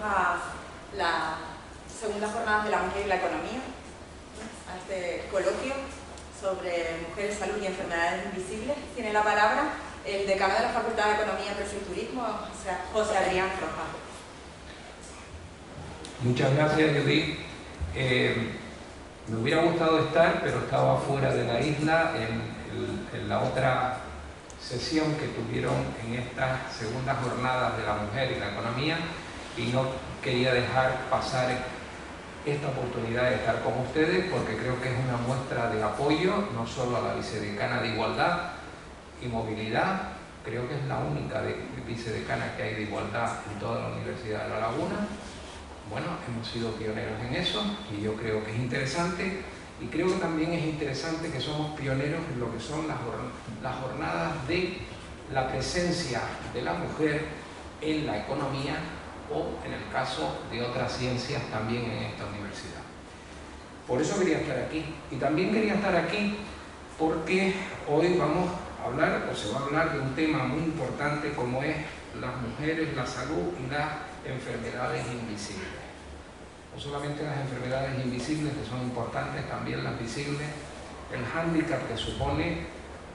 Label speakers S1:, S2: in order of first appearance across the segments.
S1: a la segunda jornada de la mujer y la economía, a este coloquio sobre mujeres, salud y enfermedades invisibles. Tiene la palabra el decano de la Facultad de Economía, Empresa y Turismo, o sea, José Adrián Rojas.
S2: Muchas gracias, Judith. Me hubiera gustado estar, pero estaba fuera de la isla en la otra sesión que tuvieron en estas segundas jornadas de la mujer y la economía, y no quería dejar pasar esta oportunidad de estar con ustedes porque creo que es una muestra de apoyo no solo a la vicedecana de Igualdad y Movilidad, creo que es la única vicedecana que hay de Igualdad en toda la Universidad de La Laguna. Bueno, hemos sido pioneros en eso y yo creo que es interesante, y creo que también es interesante que somos pioneros en lo que son las jornadas de la presencia de la mujer en la economía o en el caso de otras ciencias también en esta universidad. Por eso quería estar aquí, y también quería estar aquí porque hoy vamos a hablar, o se va a hablar de un tema muy importante como es las mujeres, la salud y las enfermedades invisibles. No solamente las enfermedades invisibles, que son importantes, también las visibles, el hándicap que supone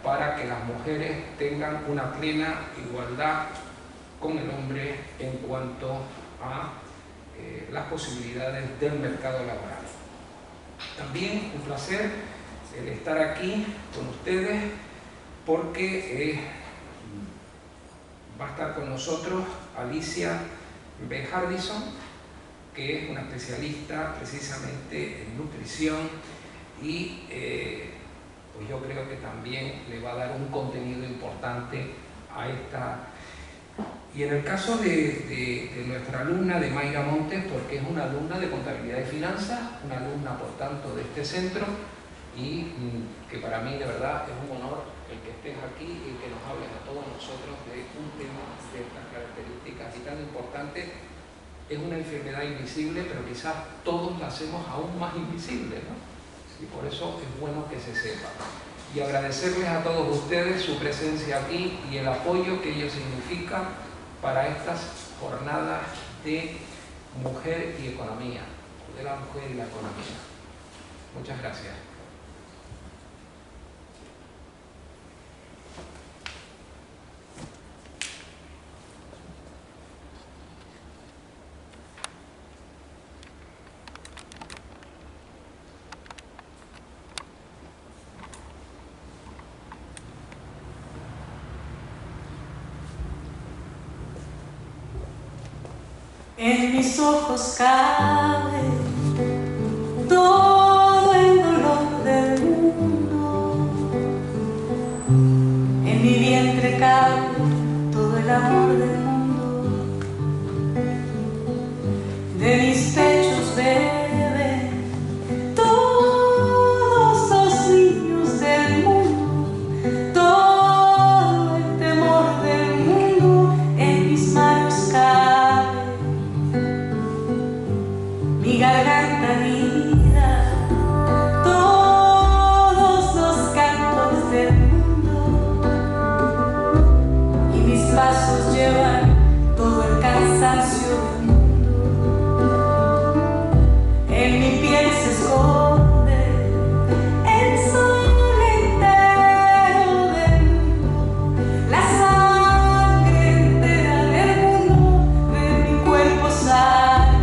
S2: para que las mujeres tengan una plena igualdad con el hombre en cuanto a las posibilidades del mercado laboral. También un placer el estar aquí con ustedes porque va a estar con nosotros Alicia B. Hardison, que es una especialista precisamente en nutrición y pues yo creo que también le va a dar un contenido importante a esta. Y en el caso de nuestra alumna, de Mayra Montes, porque es una alumna de Contabilidad y Finanzas, una alumna por tanto de este centro, y que para mí de verdad es un honor el que estés aquí y que nos hables a todos nosotros de un tema de estas características y tan importante. Es una enfermedad invisible, pero quizás todos la hacemos aún más invisible, ¿no? Y por eso es bueno que se sepa. Y agradecerles a todos ustedes su presencia aquí y el apoyo que ello significa para estas jornadas de mujer y economía, de la mujer y la economía. Muchas gracias.
S3: En mis ojos cabe todo el dolor del mundo, en mi vientre cabe todo el amor del mundo, de mis pechos beben todos los niños del mundo, todo el temor del mundo, en mis manos cabe mi garganta herida, todos los cantos del mundo, y mis pasos llevan todo el cansancio del mundo. En mi piel se esconde el sol entero del mundo, la sangre entera del mundo, de mi cuerpo sale.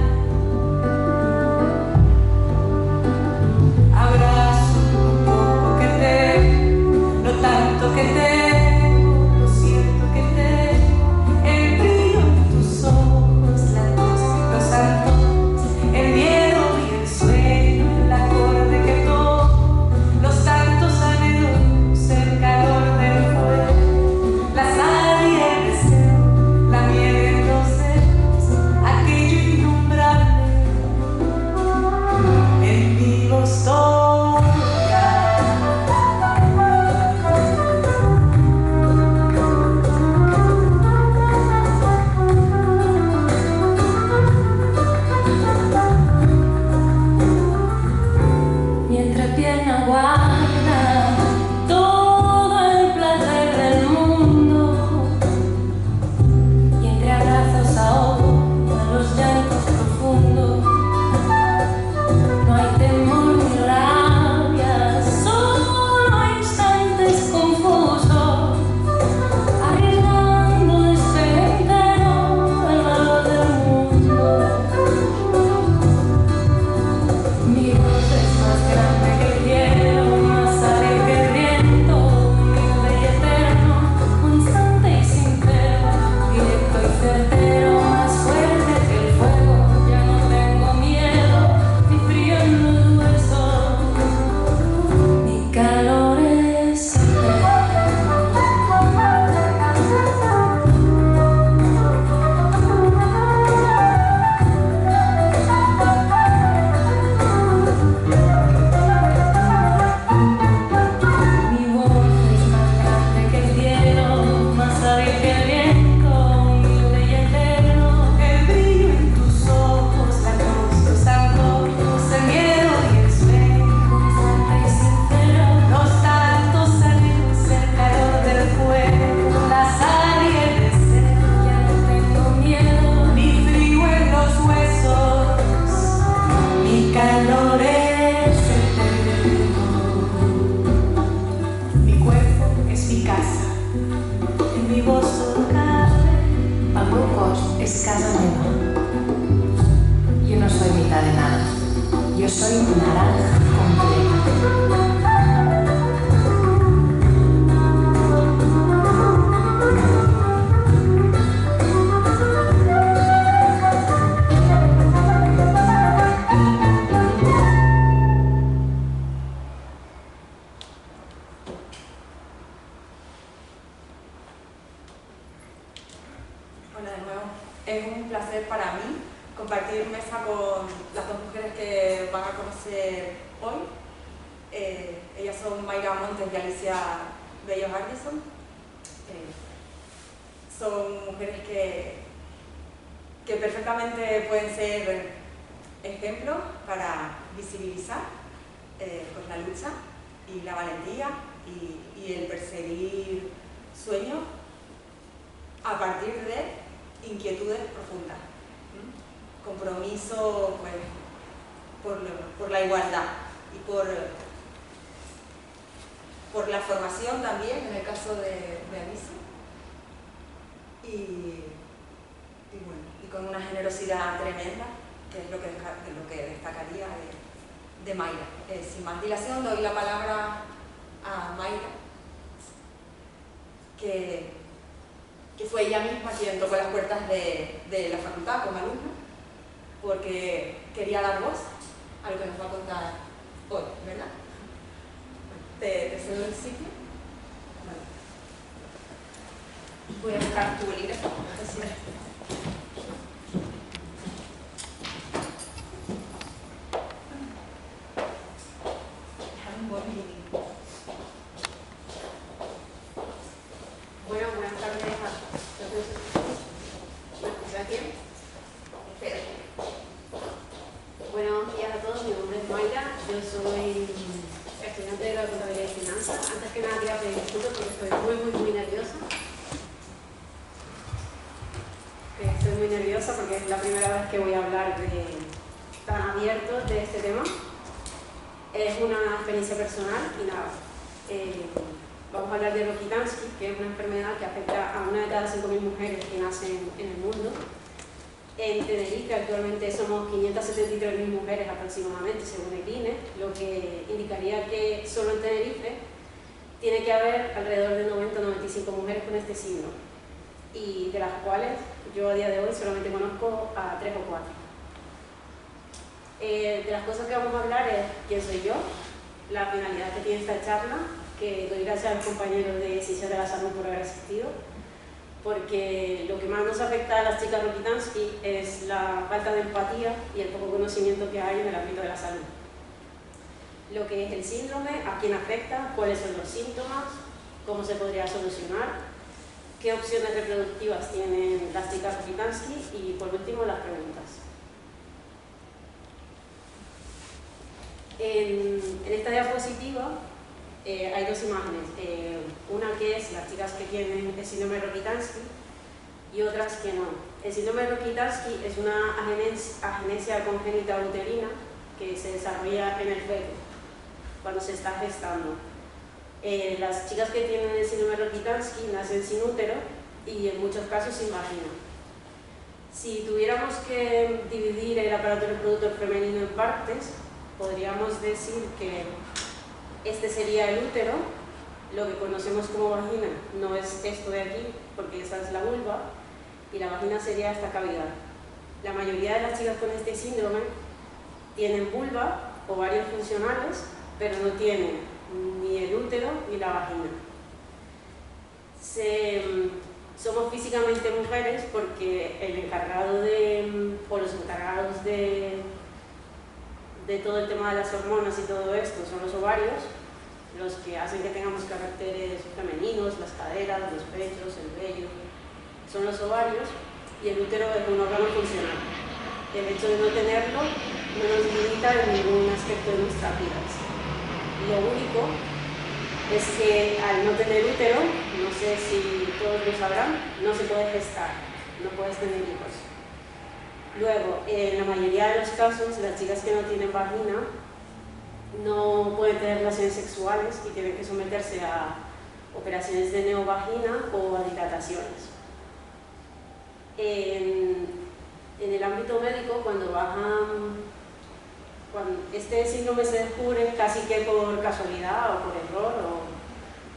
S3: Que tengo, lo siento que tengo, el brillo en tus ojos, la luz, los antojos, el miedo y el sueño, el acorde que toco, los tantos anhelos, el calor del fuego, la sal y el deseo, la miel en los dedos, aquello innombrable, en vivo estoy.
S1: Bueno, de nuevo, es un placer para mí compartir mesa con las dos mujeres que van a conocer hoy. Ellas son Mayra Montes y Alicia Bello Hardison. Son mujeres que perfectamente pueden ser ejemplos para visibilizar pues la lucha y la valentía y el perseguir sueños a partir de inquietudes profundas. Compromiso pues, por la igualdad y por la formación también, en el caso de Alicia. Y con una generosidad tremenda, que es lo que destacaría de Mayra. Sin más dilación, doy la palabra a Mayra, que fue ella misma quien tocó las puertas de la facultad como alumna, porque quería dar voz a lo que nos va a contar hoy, ¿verdad? ¿Te cedo el sitio? Vale. Voy a buscar tu bolígrafo.
S4: Bueno, buenas tardes a todos. ¿Me escuchas bien? Espera. Buenos días a todos, mi nombre es Mayra, yo soy estudiante de la Contabilidad y Finanzas. Antes que nada quería pedir disculpas porque estoy muy nerviosa. Estoy muy nerviosa porque es la primera vez que voy a hablar tan abierto de este tema. Es una experiencia personal y nada. Vamos a hablar de Rokitansky, que es una enfermedad que afecta a 1 de cada 5.000 mujeres que nacen en el mundo. En Tenerife actualmente somos 573.000 mujeres aproximadamente, según el INE, lo que indicaría que solo en Tenerife tiene que haber alrededor de 90 o 95 mujeres con este síndrome, y de las cuales yo a día de hoy solamente conozco a 3 o 4. De las cosas que vamos a hablar es quién soy yo, la finalidad que tiene esta charla, que doy gracias a los compañeros de Ciencias de la Salud por haber asistido, porque lo que más nos afecta a las chicas Rokitansky es la falta de empatía y el poco conocimiento que hay en el ámbito de la salud. Lo que es el síndrome, a quién afecta, cuáles son los síntomas, cómo se podría solucionar, qué opciones reproductivas tienen las chicas Rokitansky y, por último, las preguntas. En esta diapositiva hay dos imágenes, una que es las chicas que tienen el síndrome de Rokitansky y otras que no. El síndrome de Rokitansky es una agenesia congénita uterina que se desarrolla en el feto cuando se está gestando. Las chicas que tienen el síndrome de Rokitansky nacen sin útero y en muchos casos sin vagina. Si tuviéramos que dividir el aparato reproductor femenino en partes, podríamos decir que este sería el útero, lo que conocemos como vagina no es esto de aquí, porque esa es la vulva, y la vagina sería esta cavidad. La mayoría de las chicas con este síndrome tienen vulva, ovarios funcionales, pero no tienen ni el útero ni la vagina. Somos físicamente mujeres porque el encargado o los encargados de todo el tema de las hormonas y todo esto son los ovarios, los que hacen que tengamos caracteres femeninos, las caderas, los pechos, el vello, son los ovarios, y el útero es un órgano funcional. El hecho de no tenerlo no nos limita en ningún aspecto de nuestras vidas. Lo único es que al no tener útero, no sé si todos lo sabrán, no se puede gestar, no puedes tener hijos. Luego, en la mayoría de los casos, las chicas que no tienen vagina no pueden tener relaciones sexuales y tienen que someterse a operaciones de neovagina o a dilataciones. En el ámbito médico, cuando este síndrome se descubre casi que por casualidad o por error o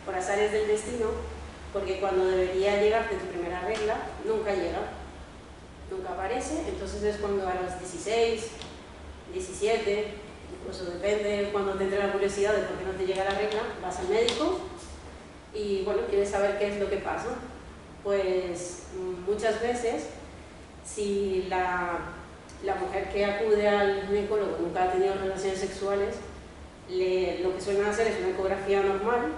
S4: por azares del destino, porque cuando debería llegarte tu primera regla, nunca llega. Nunca aparece, entonces es cuando a los 16, 17, incluso depende cuando te entre la curiosidad de por qué no te llega la regla, vas al médico y bueno, quieres saber qué es lo que pasa. pues muchas veces, si la mujer que acude al ginecólogo nunca ha tenido relaciones sexuales, lo que suelen hacer es una ecografía normal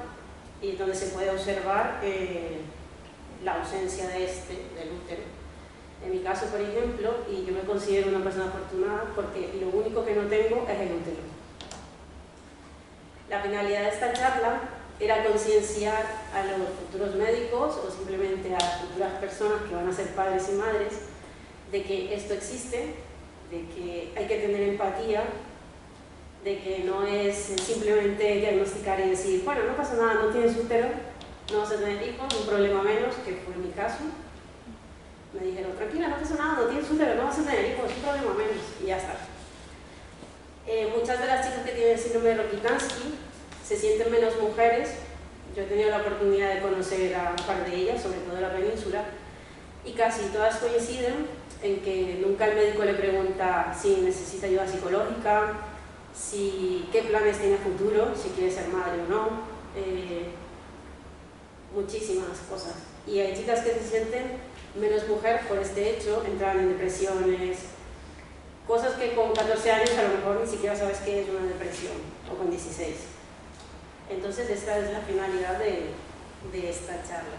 S4: y donde se puede observar la ausencia del útero. En mi caso, por ejemplo, y yo me considero una persona afortunada porque lo único que no tengo es el útero. La finalidad de esta charla era concienciar a los futuros médicos o simplemente a las futuras personas que van a ser padres y madres de que esto existe, de que hay que tener empatía, de que no es simplemente diagnosticar y decir, bueno, no pasa nada, no tienes útero, no vas a tener hijos, un problema menos, que fue mi caso. Me dijeron, tranquila, no pasa nada, no tienes útero, no vas a tener hijos, un problema menos, y ya está. Muchas de las chicas que tienen síndrome de Rokitansky se sienten menos mujeres. Yo he tenido la oportunidad de conocer a un par de ellas, sobre todo en la península, y casi todas coinciden en que nunca el médico le pregunta si necesita ayuda psicológica, qué planes tiene a futuro, si quiere ser madre o no, muchísimas cosas. Y hay chicas que se sienten menos mujer por este hecho, entran en depresiones, cosas que con 14 años a lo mejor ni siquiera sabes qué es una depresión, o con 16. Entonces esta es la finalidad de esta charla.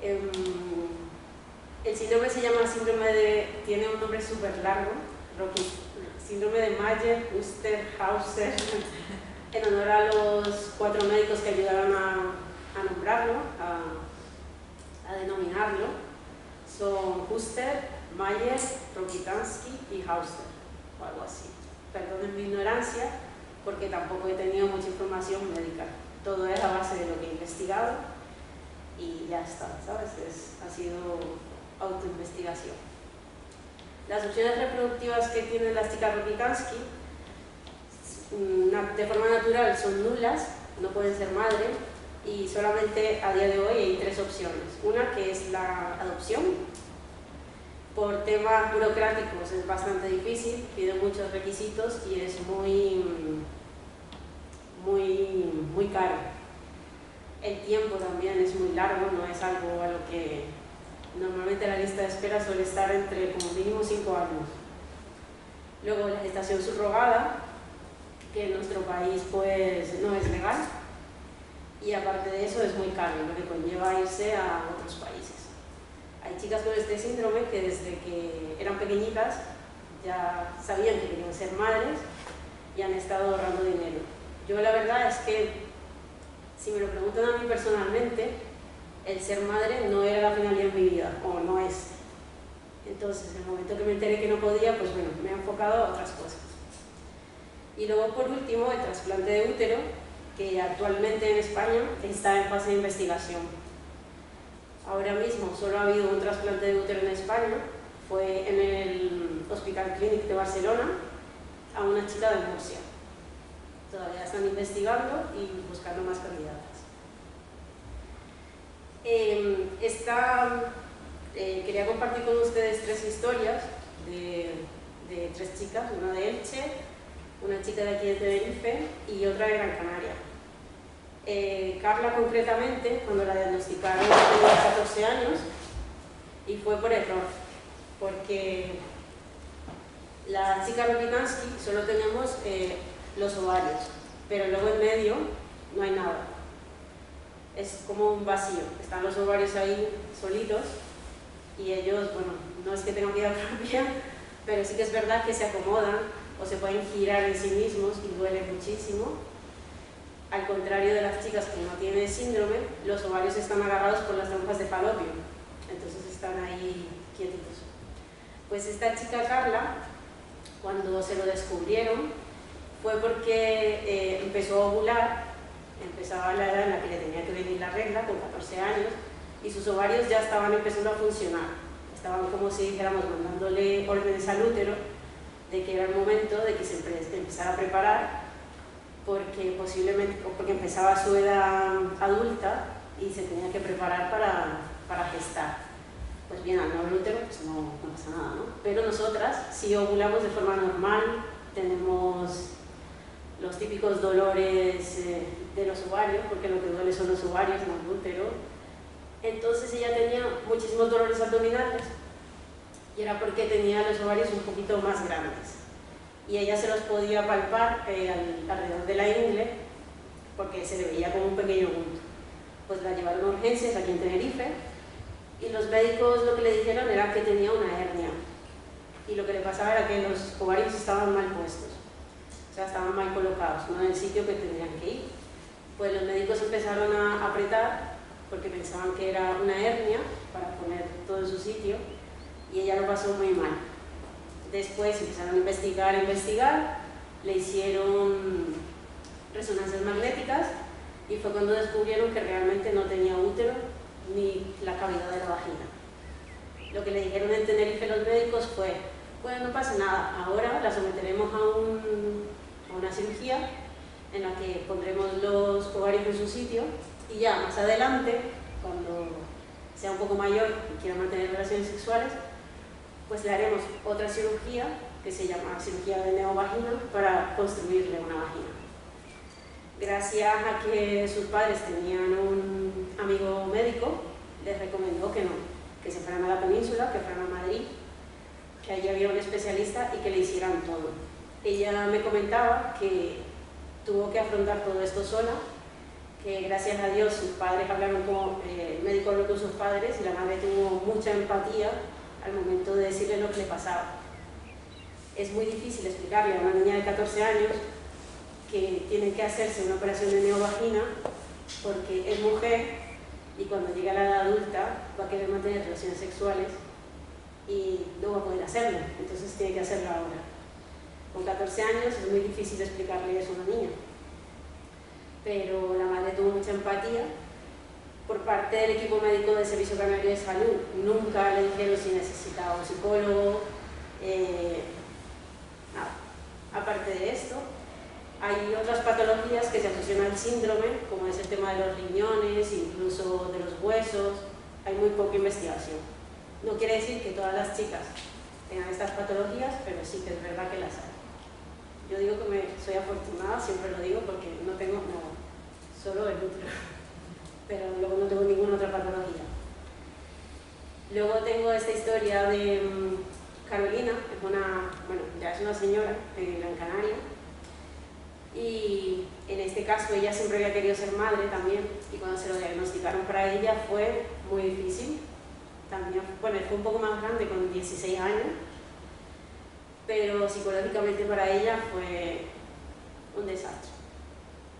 S4: El síndrome se llama tiene un nombre súper largo, síndrome de Mayer-Huster-Hauser, en honor a los 4 médicos que ayudaron a nombrarlo, a denominarlo. Son Huster, Mayer, Rokitansky y Hauser, o algo así. Perdonen mi ignorancia, porque tampoco he tenido mucha información médica. Todo es a base de lo que he investigado y ya está, ¿sabes? Ha sido autoinvestigación. Las opciones reproductivas que tienen las chicas Rokitansky de forma natural son nulas, no pueden ser madre, y solamente a día de hoy hay 3 opciones. Una que es la adopción. Por temas burocráticos es bastante difícil, pide muchos requisitos y es muy caro. El tiempo también es muy largo, no es algo a lo que normalmente la lista de espera suele estar entre como mínimo 5 años. Luego la gestación subrogada, que en nuestro país pues no es legal, y aparte de eso es muy caro, lo que conlleva irse a otros países. Hay chicas con este síndrome que desde que eran pequeñitas ya sabían que querían ser madres y han estado ahorrando dinero. Yo la verdad es que, si me lo preguntan a mí personalmente, el ser madre no era la finalidad en mi vida, o no es. Entonces, en el momento que me enteré que no podía, pues bueno, me he enfocado a otras cosas. Y luego, por último, el trasplante de útero, que actualmente en España está en fase de investigación. Ahora mismo solo ha habido un trasplante de útero en España, fue en el Hospital Clínic de Barcelona, a una chica de Murcia. Todavía están investigando y buscando más candidatas. Quería compartir con ustedes 3 historias de 3 chicas, una de Elche, una chica de aquí de Tenerife y otra de Gran Canaria. Carla concretamente, cuando la diagnosticaron tenía 14 años y fue por error, porque la chica Rokitansky solo tenemos los ovarios, pero luego en medio no hay nada. Es como un vacío, están los ovarios ahí solitos y ellos, bueno, no es que tengan vida propia, pero sí que es verdad que se acomodan o se pueden girar en sí mismos y duele muchísimo. Al contrario de las chicas que no tienen síndrome, los ovarios están agarrados por las trompas de falopio, entonces están ahí quietitos. Pues esta chica Carla, cuando se lo descubrieron, fue porque empezó a ovular, empezaba la edad en la que le tenía que venir la regla, con 14 años, y sus ovarios ya estaban empezando a funcionar. Estaban, como si dijéramos, mandándole órdenes al útero de que era el momento de que se empezara a preparar, porque empezaba su edad adulta y se tenía que preparar para gestar. Pues bien, al no haber útero, pues no pasa nada, ¿no? Pero nosotras sí ovulamos de forma normal, tenemos los típicos dolores de los ovarios, porque lo que duele son los ovarios, no el útero. Entonces ella tenía muchísimos dolores abdominales y era porque tenía los ovarios un poquito más grandes. Y ella se los podía palpar alrededor de la ingle porque se le veía como un pequeño bulto. Pues la llevaron a urgencias aquí en Tenerife y los médicos lo que le dijeron era que tenía una hernia. Y lo que le pasaba era que los ovarios estaban mal puestos, o sea, estaban mal colocados, no en el sitio que tendrían que ir. Pues los médicos empezaron a apretar porque pensaban que era una hernia para poner todo en su sitio y ella lo pasó muy mal. Después empezaron a investigar, le hicieron resonancias magnéticas y fue cuando descubrieron que realmente no tenía útero ni la cavidad de la vagina. Lo que le dijeron en Tenerife los médicos fue: bueno, no pasa nada, ahora la someteremos a una cirugía en la que pondremos los ovarios en su sitio y ya más adelante, cuando sea un poco mayor y quiera mantener relaciones sexuales, pues le haremos otra cirugía que se llama cirugía de neovagina para construirle una vagina. Gracias a que sus padres tenían un amigo médico, les recomendó que no, que se fueran a la península, que fueran a Madrid, que allí había un especialista y que le hicieran todo. Ella me comentaba que tuvo que afrontar todo esto sola, que gracias a Dios sus padres hablaron con el médico, habló con sus padres y la madre tuvo mucha empatía al momento de decirle lo que le pasaba. Es muy difícil explicarle a una niña de 14 años que tiene que hacerse una operación de neovagina porque es mujer y cuando llegue a la edad adulta va a querer mantener relaciones sexuales y no va a poder hacerlo, entonces tiene que hacerlo ahora. Con 14 años es muy difícil explicarle eso a una niña, pero la madre tuvo mucha empatía. Por parte del equipo médico del Servicio Canario de Salud nunca le dijeron si necesitaba un psicólogo, nada. Aparte de esto, hay otras patologías que se asocian al síndrome, como es el tema de los riñones, incluso de los huesos. Hay muy poca investigación. No quiere decir que todas las chicas tengan estas patologías, pero sí que es verdad que las hay. Yo digo que soy afortunada, siempre lo digo, porque no tengo nada, solo el útero, pero luego no tengo ninguna otra patología. Luego tengo esta historia de Carolina, que es ya es una señora en Gran Canaria, y en este caso ella siempre había querido ser madre también, y cuando se lo diagnosticaron para ella fue muy difícil. También, bueno, fue un poco más grande, con 16 años, pero psicológicamente para ella fue un desastre.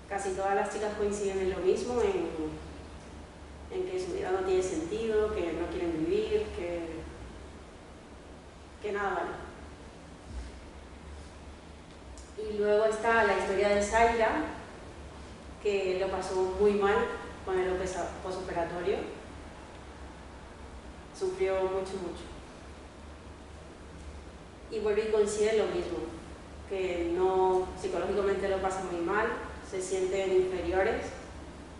S4: Casi todas las chicas coinciden en lo mismo, en que su vida no tiene sentido, que no quieren vivir, que nada vale. Y luego está la historia de Zaira, que lo pasó muy mal con el posoperatorio. Sufrió mucho. Y vuelve y coincide lo mismo, que no, psicológicamente lo pasa muy mal, se sienten inferiores,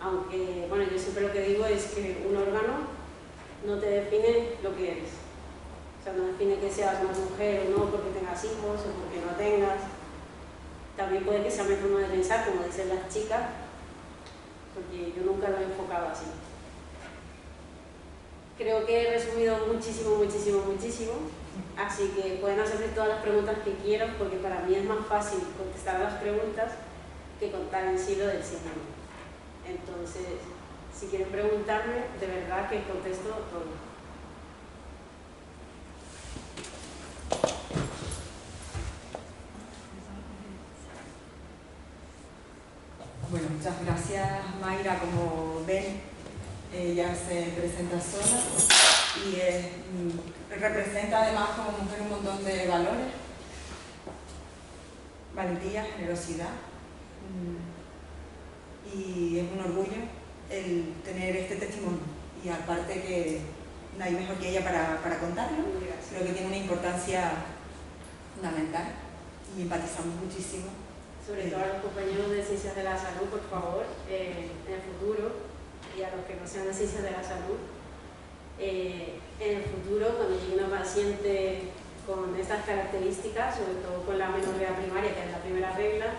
S4: aunque, bueno, yo siempre lo que digo es que un órgano no te define lo que eres. O sea, no define que seas más mujer o no porque tengas hijos o porque no tengas. También puede que sea mi forma de pensar, como dicen las chicas, porque yo nunca lo he enfocado así. Creo que he resumido muchísimo, así que pueden hacerme todas las preguntas que quieran, porque para mí es más fácil contestar las preguntas que contar en sí lo del síndrome. Entonces, si quieren preguntarme, de verdad que contesto todo.
S1: Bueno, muchas gracias, Mayra. Como ven, ella se presenta sola y representa además como mujer un montón de valores: valentía, generosidad, y es un orgullo el tener este testimonio, y aparte que no hay mejor que ella para contarlo. Creo que tiene una importancia fundamental y empatizamos muchísimo.
S4: Sobre todo a los compañeros de Ciencias de la Salud, por favor, en el futuro, y a los que no sean de Ciencias de la Salud, en el futuro, cuando llegue una paciente con estas características, sobre todo con la menorrea primaria, que es la primera regla,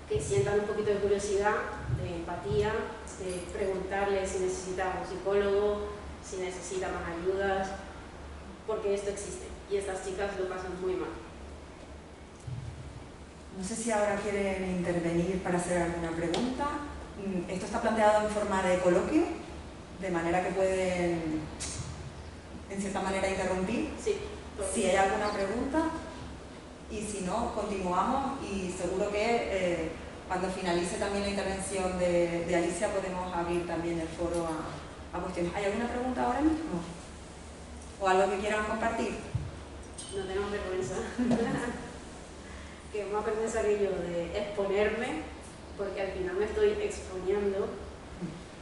S4: que sientan un poquito de curiosidad, de empatía, de preguntarle si necesita un psicólogo, si necesita más ayudas, porque esto existe y estas chicas lo pasan muy mal.
S1: No sé si ahora quieren intervenir para hacer alguna pregunta. Esto está planteado en forma de coloquio, de manera que pueden, en cierta manera, interrumpir.
S4: Sí.
S1: Si hay alguna pregunta, y si no, continuamos y seguro que cuando finalice también la intervención de Alicia podemos abrir también el foro a cuestiones. ¿Hay alguna pregunta ahora mismo? ¿O algo que quieran compartir?
S4: No tenemos vergüenza. Que más vergüenza que yo de exponerme, porque al final me estoy exponiendo,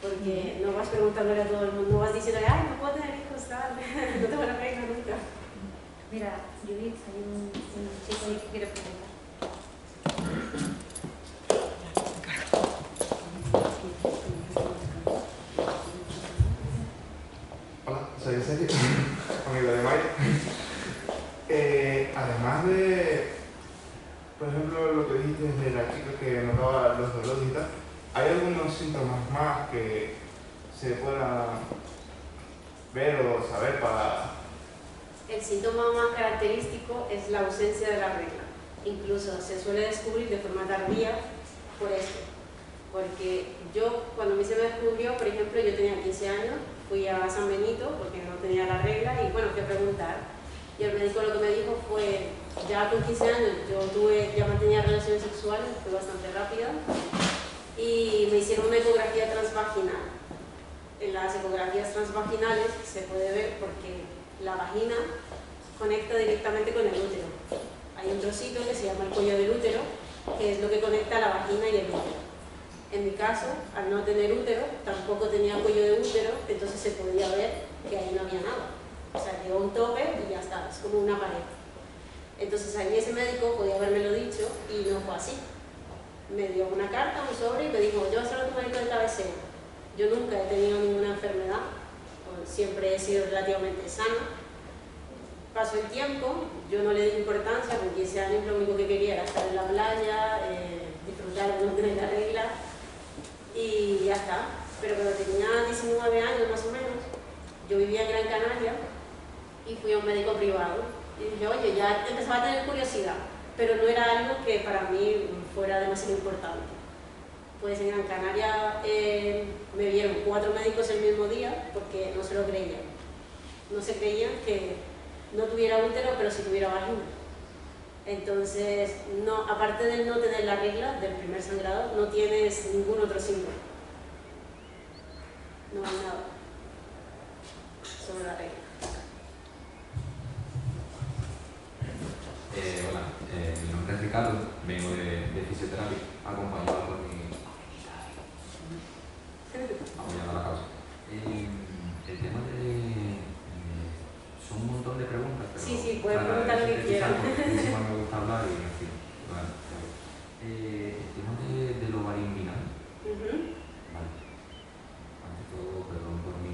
S4: porque no vas preguntándole a todo el mundo, no vas diciendo, ay, no puedo tener hijos, tal, no te van a pegar nunca.
S5: Mira, Judith, hay un chico ahí que quiere preguntar.
S6: Hola, soy Sergio, amigo de Maya. Además de, por ejemplo, lo que dijiste de la chica que notaba los dolores y tal, ¿hay algunos síntomas más que se puedan ver o saber para...?
S4: El síntoma más característico es la ausencia de la regla. Incluso se suele descubrir de forma tardía por esto. Porque yo, cuando a mí se me descubrió, por ejemplo, yo tenía 15 años, fui a San Benito porque no tenía la regla y bueno, fui a preguntar. Y el médico lo que me dijo fue, ya con 15 años ya mantenía relaciones sexuales, fue bastante rápida, y me hicieron una ecografía transvaginal. En las ecografías transvaginales se puede ver porque la vagina conecta directamente con el útero. Hay un trocito que se llama el cuello del útero, que es lo que conecta la vagina y el útero. En mi caso, al no tener útero, tampoco tenía cuello de útero, entonces se podía ver que ahí no había nada. O sea, llegó un tope y ya está, es como una pared. Entonces a mí ese médico podía habérmelo dicho y no fue así. Me dio una carta, un sobre y me dijo, yo soy tu médico de cabecera. Yo nunca he tenido ninguna enfermedad, siempre he sido relativamente sana. Pasó el tiempo, yo no le di importancia, con 15 años lo único que quería era estar en la playa, disfrutar de no tener la regla y ya está. Pero cuando tenía 19 años más o menos, yo vivía en Gran Canaria y fui a un médico privado y dije, oye, ya empezaba a tener curiosidad, pero no era algo que para mí fuera demasiado importante. Pues en Gran Canaria me vieron 4 médicos el mismo día porque no se lo creían. No se creían que no tuviera útero, pero sí tuviera vagina. Entonces, no, aparte de no tener la regla del primer sangrado, no tienes ningún otro síntoma. No hay nada sobre la regla.
S7: Hola, mi nombre es Ricardo, vengo de fisioterapia, acompañado por mi... apoyando la causa. El tema de... son un montón de preguntas, pero...
S4: Sí, puedes preguntar lo que quieras.
S7: Porque encima me gusta hablar y en fin, bueno, el tema del ovario inguinal. Vale. Ante todo, perdón por mi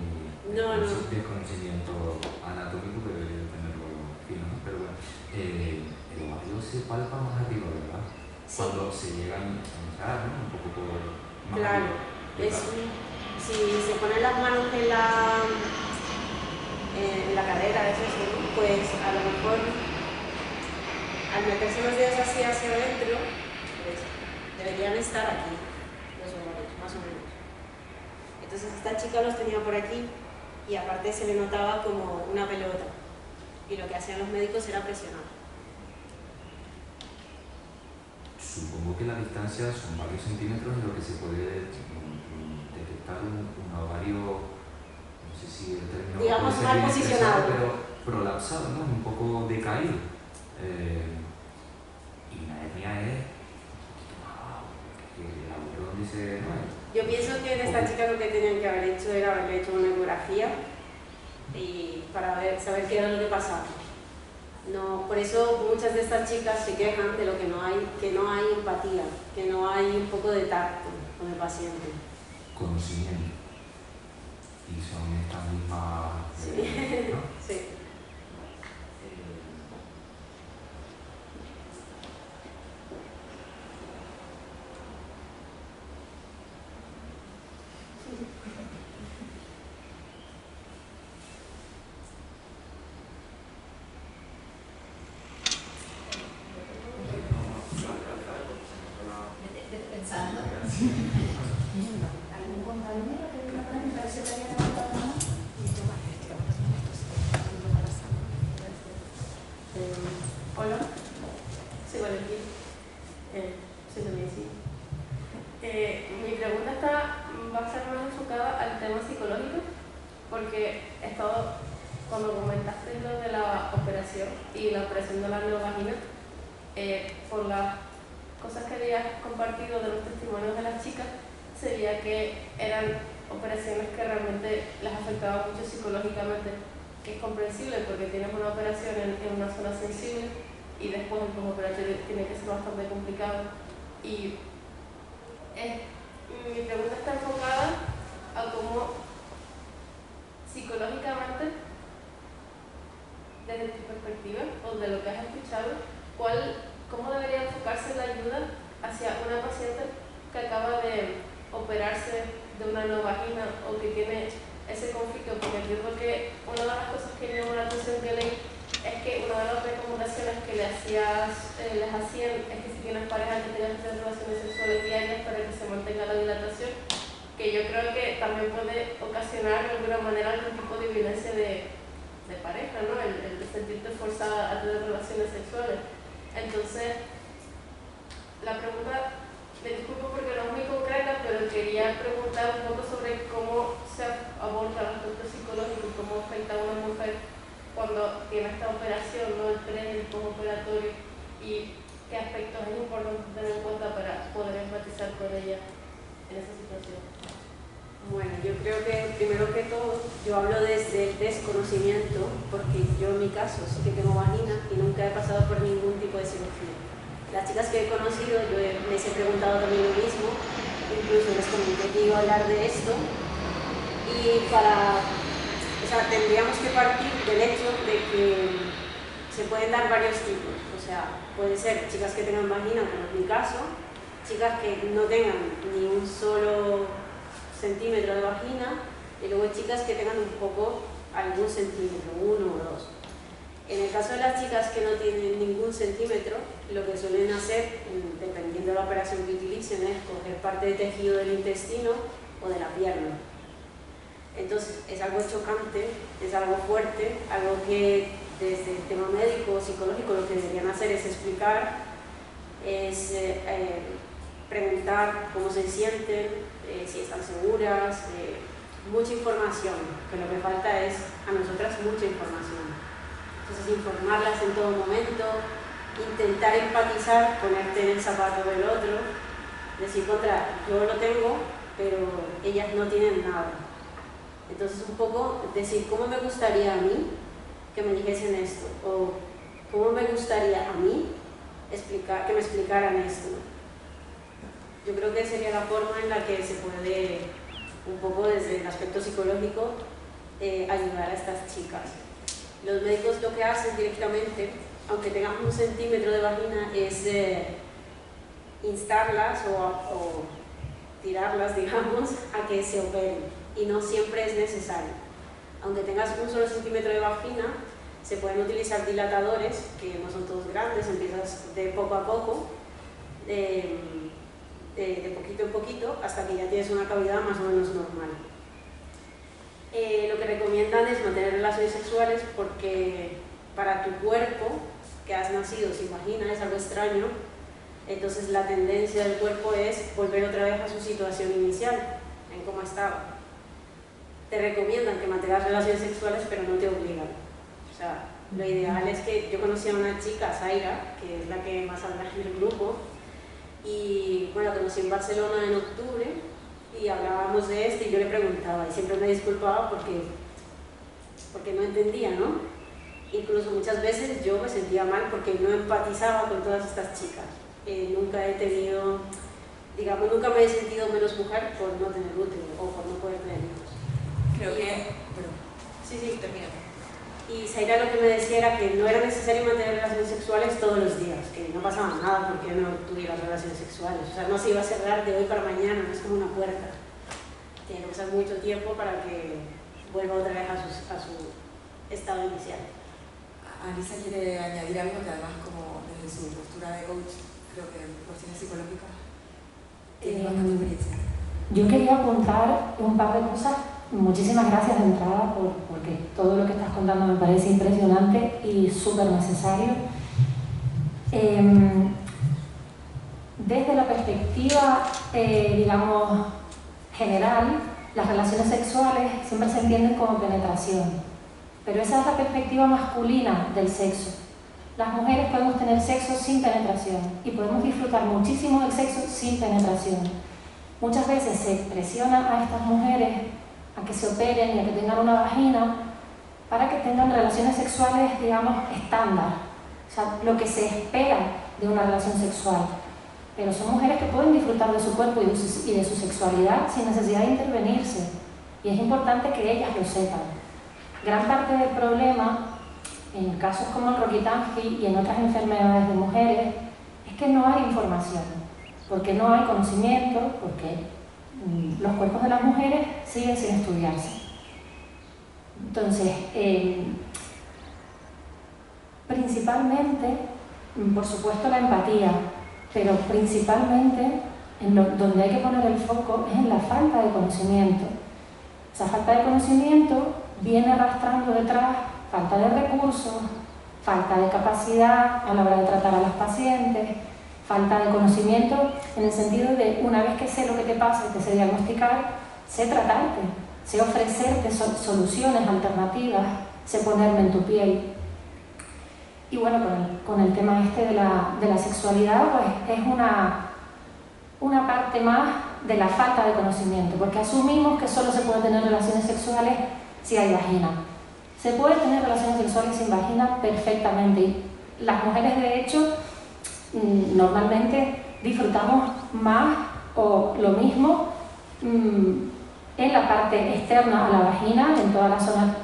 S7: desconocimiento anatómico, que debería tenerlo fino, ¿no? Pero bueno, el ovario se palpa más arriba, ¿verdad?
S4: Sí.
S7: Cuando se llegan a entrar, ¿no? Un poco por... más
S4: Claro, si se ponen las manos en la cadera, pues a lo mejor al meterse los dedos así hacia adentro, pues deberían estar aquí, los ovarios, más o menos. Entonces esta chica los tenía por aquí y aparte se le notaba como una pelota y lo que hacían los médicos era presionar.
S7: Supongo que la distancia son varios centímetros en lo que se puede detectar un ovario, no sé si el término
S4: digamos
S7: puede ser
S4: mal
S7: bien
S4: posicionado,
S7: expresado, pero prolapsado, ¿no? Un poco decaído. Y la hernia es el agujero donde se...
S4: Yo pienso que en esta chica lo que tenían que haber hecho era haberle hecho una ecografía y para saber qué era lo que pasaba. No, por eso muchas de estas chicas se quejan de lo que no hay empatía, que no hay un poco de tacto con el paciente.
S7: Conocimiento. Y son estas mismas...
S4: Sí.
S7: ¿no?
S4: Sí.
S8: porque he estado, cuando comentaste lo de la operación y la operación de la neovagina, por las cosas que habías compartido de los testimonios de las chicas, sería que eran operaciones que realmente les afectaban mucho psicológicamente, que es comprensible porque tienes una operación en una zona sensible y después el postoperatorio tiene que ser bastante complicado. Y mi pregunta está enfocada a cómo psicológicamente, desde tu perspectiva o de lo que has escuchado, cómo debería enfocarse la ayuda hacia una paciente que acaba de operarse de una neovagina o que tiene ese conflicto, porque entiendo que una de las cosas que llamó la atención que leí es que una de las recomendaciones que les hacían es que si tienes pareja que tengas que tener relaciones sexuales diarias para que se mantenga la dilatación, que yo creo que también puede ocasionar de alguna manera algún tipo de violencia de pareja, ¿no? El sentirte forzada a tener relaciones sexuales. Entonces, la pregunta, me disculpo porque no es muy concreta, pero quería preguntar un poco sobre cómo se aborda el aspecto psicológico y cómo afecta a una mujer cuando tiene esta operación, ¿no? El pre y el postoperatorio, y qué aspectos es importante tener en cuenta para poder empatizar con ella en esa situación.
S4: Bueno, yo creo que primero que todo, yo hablo desde el desconocimiento, porque yo en mi caso sí que tengo vagina y nunca he pasado por ningún tipo de cirugía. Las chicas que he conocido, yo les he preguntado también lo mismo, incluso les comenté que iba a hablar de esto, y tendríamos que partir del hecho de que se pueden dar varios tipos, o sea, puede ser chicas que tengan vagina, como es mi caso, chicas que no tengan ni un solo centímetro de vagina, y luego chicas que tengan algún centímetro, 1 o 2. En el caso de las chicas que no tienen ningún centímetro, lo que suelen hacer, dependiendo de la operación que utilicen, es coger parte de tejido del intestino o de la pierna. Entonces es algo chocante, es algo fuerte, algo que desde el tema médico o psicológico lo que deberían hacer es explicar, es preguntar cómo se sienten, si están seguras, mucha información, que lo que falta es a nosotras mucha información. Entonces informarlas en todo momento, intentar empatizar, ponerte en el zapato del otro, decir, yo lo tengo, pero ellas no tienen nada. Entonces un poco decir, ¿cómo me gustaría a mí que me dijesen esto? O ¿cómo me gustaría a mí que me explicaran esto? Yo creo que sería la forma en la que se puede, un poco desde el aspecto psicológico, ayudar a estas chicas. Los médicos lo que hacen directamente, aunque tengan 1 centímetro de vagina, es instarlas o tirarlas, digamos, a que se operen. Y no siempre es necesario. Aunque tengas 1 solo centímetro de vagina, se pueden utilizar dilatadores, que no son todos grandes, empiezas de poco a poco, de poquito en poquito, hasta que ya tienes una cavidad más o menos normal. Lo que recomiendan es mantener relaciones sexuales porque para tu cuerpo, que has nacido sin vagina, es algo extraño, entonces la tendencia del cuerpo es volver otra vez a su situación inicial, en cómo estaba. Te recomiendan que mantengas relaciones sexuales, pero no te obligan. O sea, lo ideal es que yo conocí a una chica, Zaira, que es la que más habla en el grupo, y bueno, la conocí en Barcelona en octubre y hablábamos de esto y yo le preguntaba y siempre me disculpaba porque no entendía, ¿no? Incluso muchas veces yo me sentía mal porque no empatizaba con todas estas chicas. Nunca he tenido, digamos, nunca me he sentido menos mujer por no tener útero o por no poder tener hijos.
S1: Creo que...
S4: Sí,
S1: termina.
S4: Y Zaira lo que me decía era que no era necesario mantener relaciones sexuales todos los días, que no pasaba nada porque no tuvieras relaciones sexuales. O sea, no se iba a cerrar de hoy para mañana, no es como una puerta. Tiene que pasar mucho tiempo para que vuelva otra vez a su estado inicial.
S1: Alisa quiere añadir algo que además, como desde su postura de coach, creo que en cuestiones psicológicas tiene bastante experiencia.
S5: Yo quería apuntar un par de cosas. Muchísimas gracias de entrada porque todo lo que estás contando me parece impresionante y súper necesario. Desde la perspectiva, digamos, general, las relaciones sexuales siempre se entienden como penetración, pero esa es la perspectiva masculina del sexo. Las mujeres podemos tener sexo sin penetración y podemos disfrutar muchísimo del sexo sin penetración. Muchas veces se presiona a estas mujeres a que se operen y a que tengan una vagina para que tengan relaciones sexuales, digamos, estándar, o sea, lo que se espera de una relación sexual. Pero son mujeres que pueden disfrutar de su cuerpo y de su sexualidad sin necesidad de intervenirse, y es importante que ellas lo sepan. Gran parte del problema, en casos como el Rokitansky y en otras enfermedades de mujeres, es que no hay información, porque no hay conocimiento, porque los cuerpos de las mujeres siguen sin estudiarse. Entonces, principalmente, por supuesto, la empatía, pero principalmente donde hay que poner el foco es en la falta de conocimiento. Esa falta de conocimiento viene arrastrando detrás falta de recursos, falta de capacidad a la hora de tratar a las pacientes, falta de conocimiento en el sentido de una vez que sé lo que te pasa y te sé diagnosticar, sé tratarte, sé ofrecerte soluciones alternativas, sé ponerme en tu piel. Y bueno, con el tema este de la sexualidad, pues es una parte más de la falta de conocimiento, porque asumimos que solo se puede tener relaciones sexuales si hay vagina. Se puede tener relaciones sexuales sin vagina perfectamente, y las mujeres de hecho normalmente disfrutamos más o lo mismo en la parte externa a la vagina, en toda la zona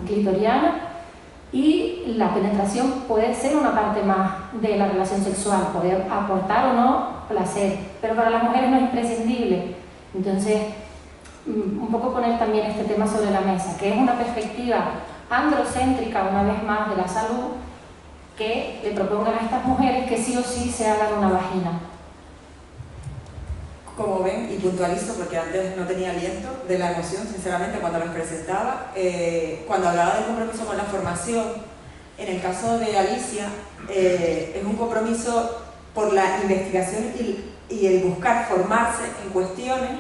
S5: clitoriana, y la penetración puede ser una parte más de la relación sexual, poder aportar o no placer, pero para las mujeres no es imprescindible. Entonces, un poco poner también este tema sobre la mesa, que es una perspectiva androcéntrica, una vez más, de la salud, que le propongan a estas mujeres que sí o sí se hagan una vagina.
S1: Como ven, y puntualizo porque antes no tenía aliento de la emoción, sinceramente, cuando los presentaba, cuando hablaba del compromiso con la formación, en el caso de Alicia, es un compromiso por la investigación y el buscar formarse en cuestiones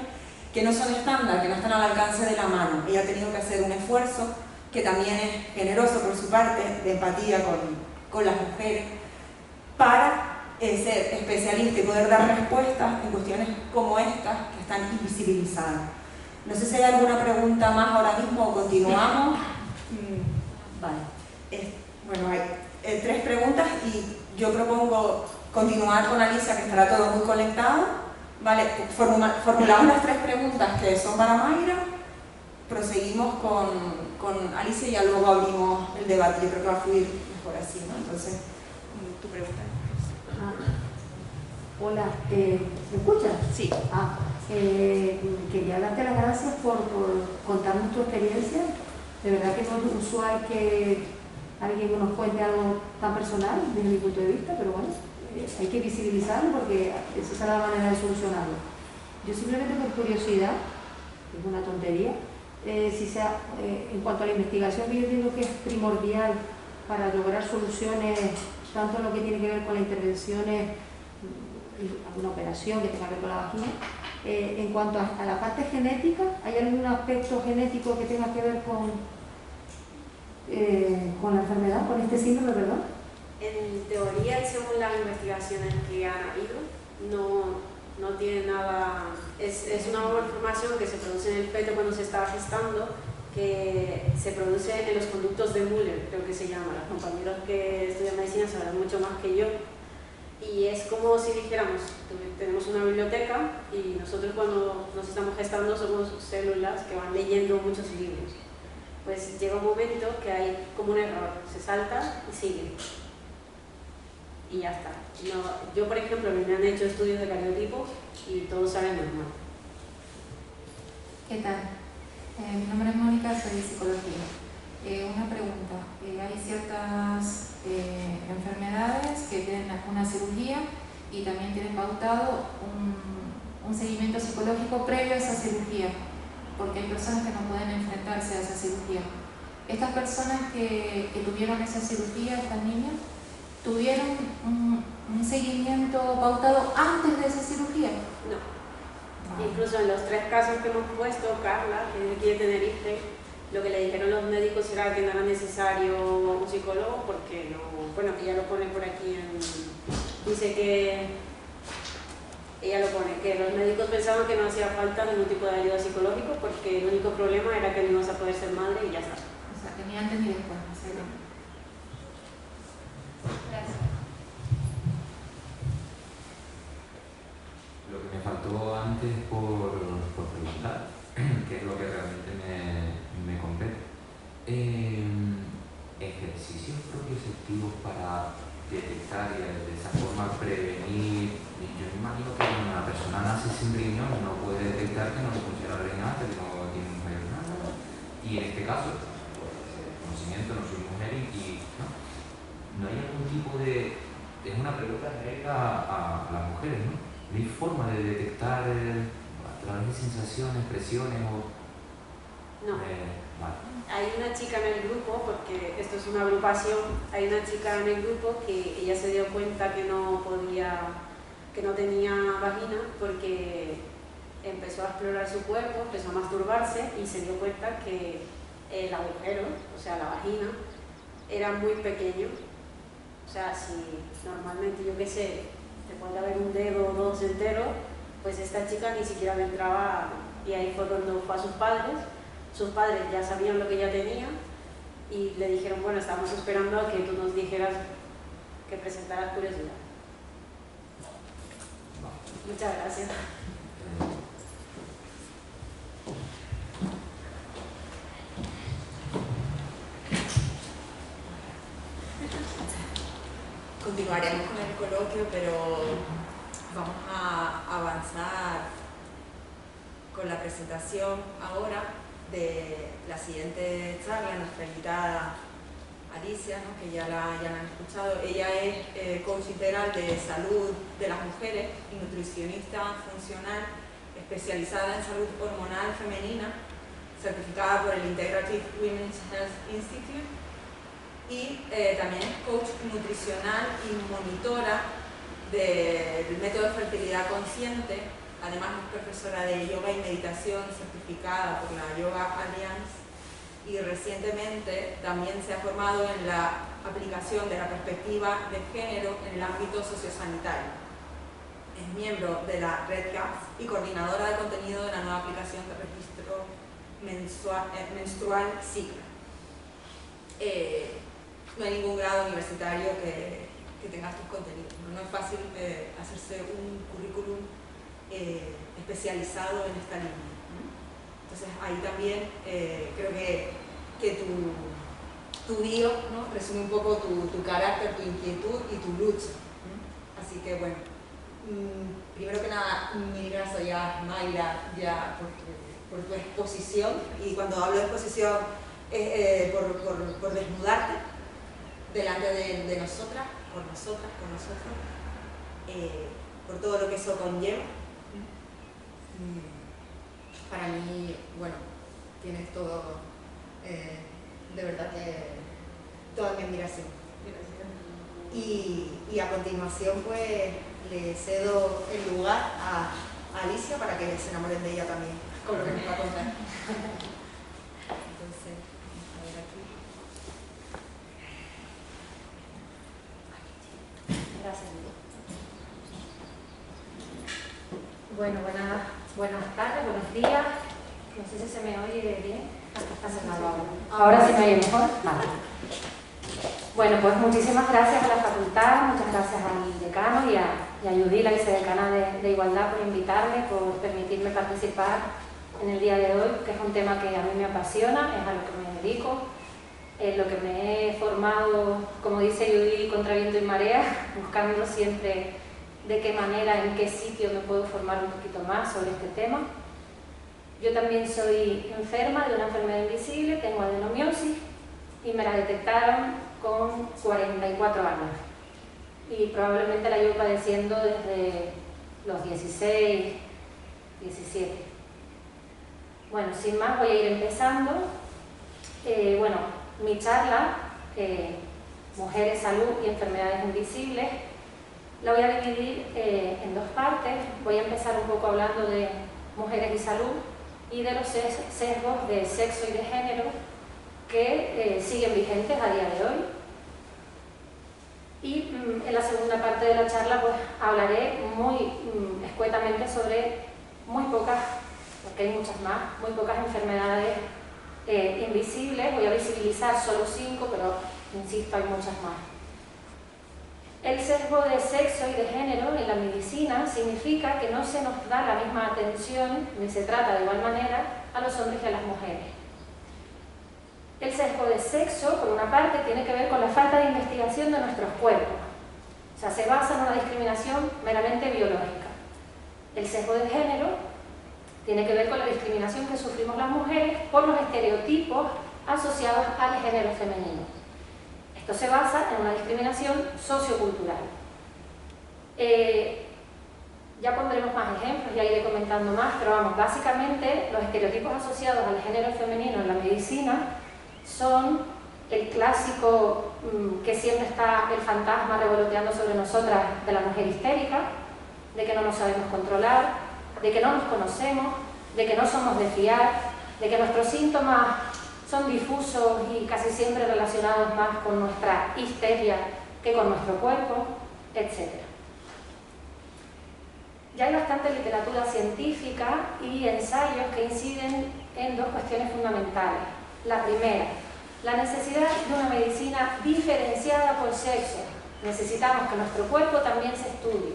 S1: que no son estándar, que no están al alcance de la mano. Ella ha tenido que hacer un esfuerzo que también es generoso por su parte, de empatía con las mujeres, para ser especialista y poder dar respuestas en cuestiones como estas que están invisibilizadas. No sé si hay alguna pregunta más ahora mismo o continuamos. Vale. Bueno, hay 3 preguntas y yo propongo continuar con Alicia, que estará todo muy conectado. Vale, formulamos las 3 preguntas que son para Mayra, proseguimos con Alicia y ya luego abrimos el debate. Yo creo que va a fluir mejor así, ¿no? Entonces, tu pregunta.
S9: Hola, ¿me escuchas?
S1: Sí.
S9: Quería darte las gracias por contarnos tu experiencia. De verdad que no es usual que alguien nos cuente algo tan personal desde mi punto de vista, pero bueno, hay que visibilizarlo porque esa es la manera de solucionarlo. Yo simplemente por curiosidad, es una tontería, en cuanto a la investigación, yo entiendo que es primordial para lograr soluciones, tanto en lo que tiene que ver con las intervenciones, alguna operación que tenga que ver con la vagina. En cuanto a la parte genética, ¿hay algún aspecto genético que tenga que ver con la enfermedad, con este síndrome, verdad?
S4: En teoría, según las investigaciones que han habido, no tiene nada. Es una malformación que se produce en el feto cuando se está gestando, que se produce en los conductos de Müller, creo que se llama. Los compañeros que estudian medicina sabrán mucho más que yo. Y es como si dijéramos, tenemos una biblioteca y nosotros cuando nos estamos gestando somos células que van leyendo muchos libros. Pues llega un momento que hay como un error, se salta y sigue. Y ya está. Yo, por ejemplo, me han hecho estudios de cariotipo y todo sale normal.
S10: ¿Qué tal? Mi nombre es Mónica, soy de psicología. Una pregunta. Hay ciertas enfermedades que tienen una cirugía y también tienen pautado un seguimiento psicológico previo a esa cirugía, porque hay personas que no pueden enfrentarse a esa cirugía. Estas personas que tuvieron esa cirugía, estas niñas, ¿tuvieron un seguimiento pautado antes de esa cirugía?
S4: No. Incluso en los 3 casos que hemos puesto, Carla, que es de aquí de Tenerife, lo que le dijeron los médicos era que no era necesario un psicólogo porque no, bueno, que ella lo pone por aquí, dice que ella lo pone, que los médicos pensaban que no hacía falta ningún tipo de ayuda psicológica porque el único problema era que no ibas a poder ser madre y ya está.
S10: O sea, que ni antes ni después, no sé. Gracias.
S7: Lo que me faltó antes por preguntar, que es lo que realmente me compete. Ejercicios propioceptivos para detectar y de esa forma prevenir. Yo me imagino que cuando una persona nace sin riñón no puede detectar que no le funciona el riñón hasta que no tiene mujer. Y en este caso, por conocimiento, no soy mujer y no hay algún tipo de... Es una pregunta genérica a las mujeres, ¿no? ¿No hay forma de detectar a través de sensaciones, presiones o...?
S4: No.
S7: Vale.
S4: Hay una chica en el grupo, porque esto es una agrupación, hay una chica en el grupo que ella se dio cuenta que no tenía vagina porque empezó a explorar su cuerpo, empezó a masturbarse y se dio cuenta que el agujero, o sea la vagina, era muy pequeño. O sea, si normalmente, yo qué sé, te puede haber un dedo o 2 enteros, pues esta chica ni siquiera le entraba, y ahí fue cuando fue a sus padres. Sus padres ya sabían lo que ella tenía y le dijeron, bueno, estamos esperando a que tú nos dijeras, que presentaras curiosidad. Muchas gracias.
S1: Continuaremos con el coloquio, pero vamos a avanzar con la presentación ahora de la siguiente charla, nuestra invitada Alicia, ¿no? Que ya la han escuchado. Ella es coach integral de salud de las mujeres y nutricionista funcional especializada en salud hormonal femenina, certificada por el Integrative Women's Health Institute, y también es coach nutricional y monitora del método de fertilidad consciente. Además es profesora de yoga y meditación certificada por la Yoga Alliance y recientemente también se ha formado en la aplicación de la perspectiva de género en el ámbito sociosanitario. Es miembro de la Red CAPS y coordinadora de contenido de la nueva aplicación de registro menstrual Cicla. No hay ningún grado universitario que tenga estos contenidos. No es fácil hacerse un currículum especializado en esta línea, ¿no? Entonces ahí también creo que tu bio, ¿no? Resume un poco tu carácter, tu inquietud y tu lucha, ¿no? Así que bueno, primero que nada, mil gracias ya, Mayra, ya por tu exposición, y cuando hablo de exposición por desnudarte delante de nosotras, por nosotros, por todo lo que eso conlleva. Para mí, bueno, tienes todo, de verdad que toda mi admiración. Y a continuación pues le cedo el lugar a Alicia para que se enamoren de ella también, con lo que nos va a contar. Entonces, a ver aquí.
S5: Gracias. Bueno, buenas tardes, buenos días. No sé si se me oye bien. Ahora sí me oye mejor. Vale. Bueno, pues muchísimas gracias a la facultad, muchas gracias al decano y a Judy, la vicedecana de Igualdad, por invitarme, por permitirme participar en el día de hoy, que es un tema que a mí me apasiona, es a lo que me dedico, es lo que me he formado, como dice Judy, contra viento y marea, buscando siempre de qué manera, en qué sitio me puedo formar un poquito más sobre este tema. Yo también soy enferma de una enfermedad invisible, tengo adenomiosis y me la detectaron con 44 años. Y probablemente la llevo padeciendo desde los 16, 17. Bueno, sin más voy a ir empezando. Bueno, mi charla, Mujeres, Salud y Enfermedades Invisibles, la voy a dividir en dos partes. Voy a empezar un poco hablando de mujeres y salud, y de los sesgos de sexo y de género que siguen vigentes a día de hoy. Y en la segunda parte de la charla pues hablaré muy escuetamente sobre muy pocas, porque hay muchas más, muy pocas enfermedades invisibles. Voy a visibilizar solo 5, pero insisto, hay muchas más. El sesgo de sexo y de género en la medicina significa que no se nos da la misma atención, ni se trata de igual manera, a los hombres que a las mujeres. El sesgo de sexo, por una parte, tiene que ver con la falta de investigación de nuestros cuerpos. O sea, se basa en una discriminación meramente biológica. El sesgo de género tiene que ver con la discriminación que sufrimos las mujeres por los estereotipos asociados al género femenino. Esto se basa en una discriminación sociocultural. Ya pondremos más ejemplos, ya iré comentando más, pero vamos, básicamente los estereotipos asociados al género femenino en la medicina son el clásico que siempre está el fantasma revoloteando sobre nosotras de la mujer histérica, de que no nos sabemos controlar, de que no nos conocemos, de que no somos de fiar, de que nuestros síntomas son difusos y casi siempre relacionados más con nuestra histeria que con nuestro cuerpo, etc. Ya hay bastante literatura científica y ensayos que inciden en 2 cuestiones fundamentales. La primera, la necesidad de una medicina diferenciada por sexo. Necesitamos que nuestro cuerpo también se estudie.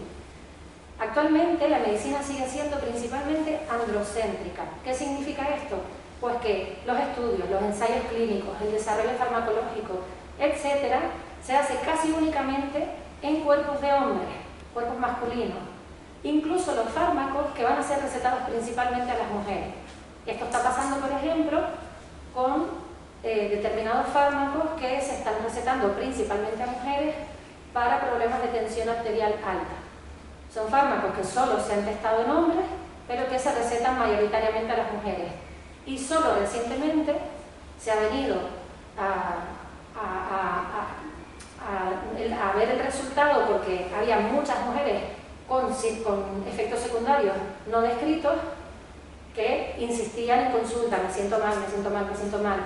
S5: Actualmente la medicina sigue siendo principalmente androcéntrica. ¿Qué significa esto? Pues que los estudios, los ensayos clínicos, el desarrollo farmacológico, etc., se hace casi únicamente en cuerpos de hombres, cuerpos masculinos. Incluso los fármacos que van a ser recetados principalmente a las mujeres. Esto está pasando, por ejemplo, con determinados fármacos que se están recetando principalmente a mujeres para problemas de tensión arterial alta. Son fármacos que solo se han testado en hombres, pero que se recetan mayoritariamente a las mujeres. Y solo recientemente se ha venido a ver el resultado, porque había muchas mujeres con efectos secundarios no descritos que insistían en consulta: me siento mal, me siento mal, me siento mal.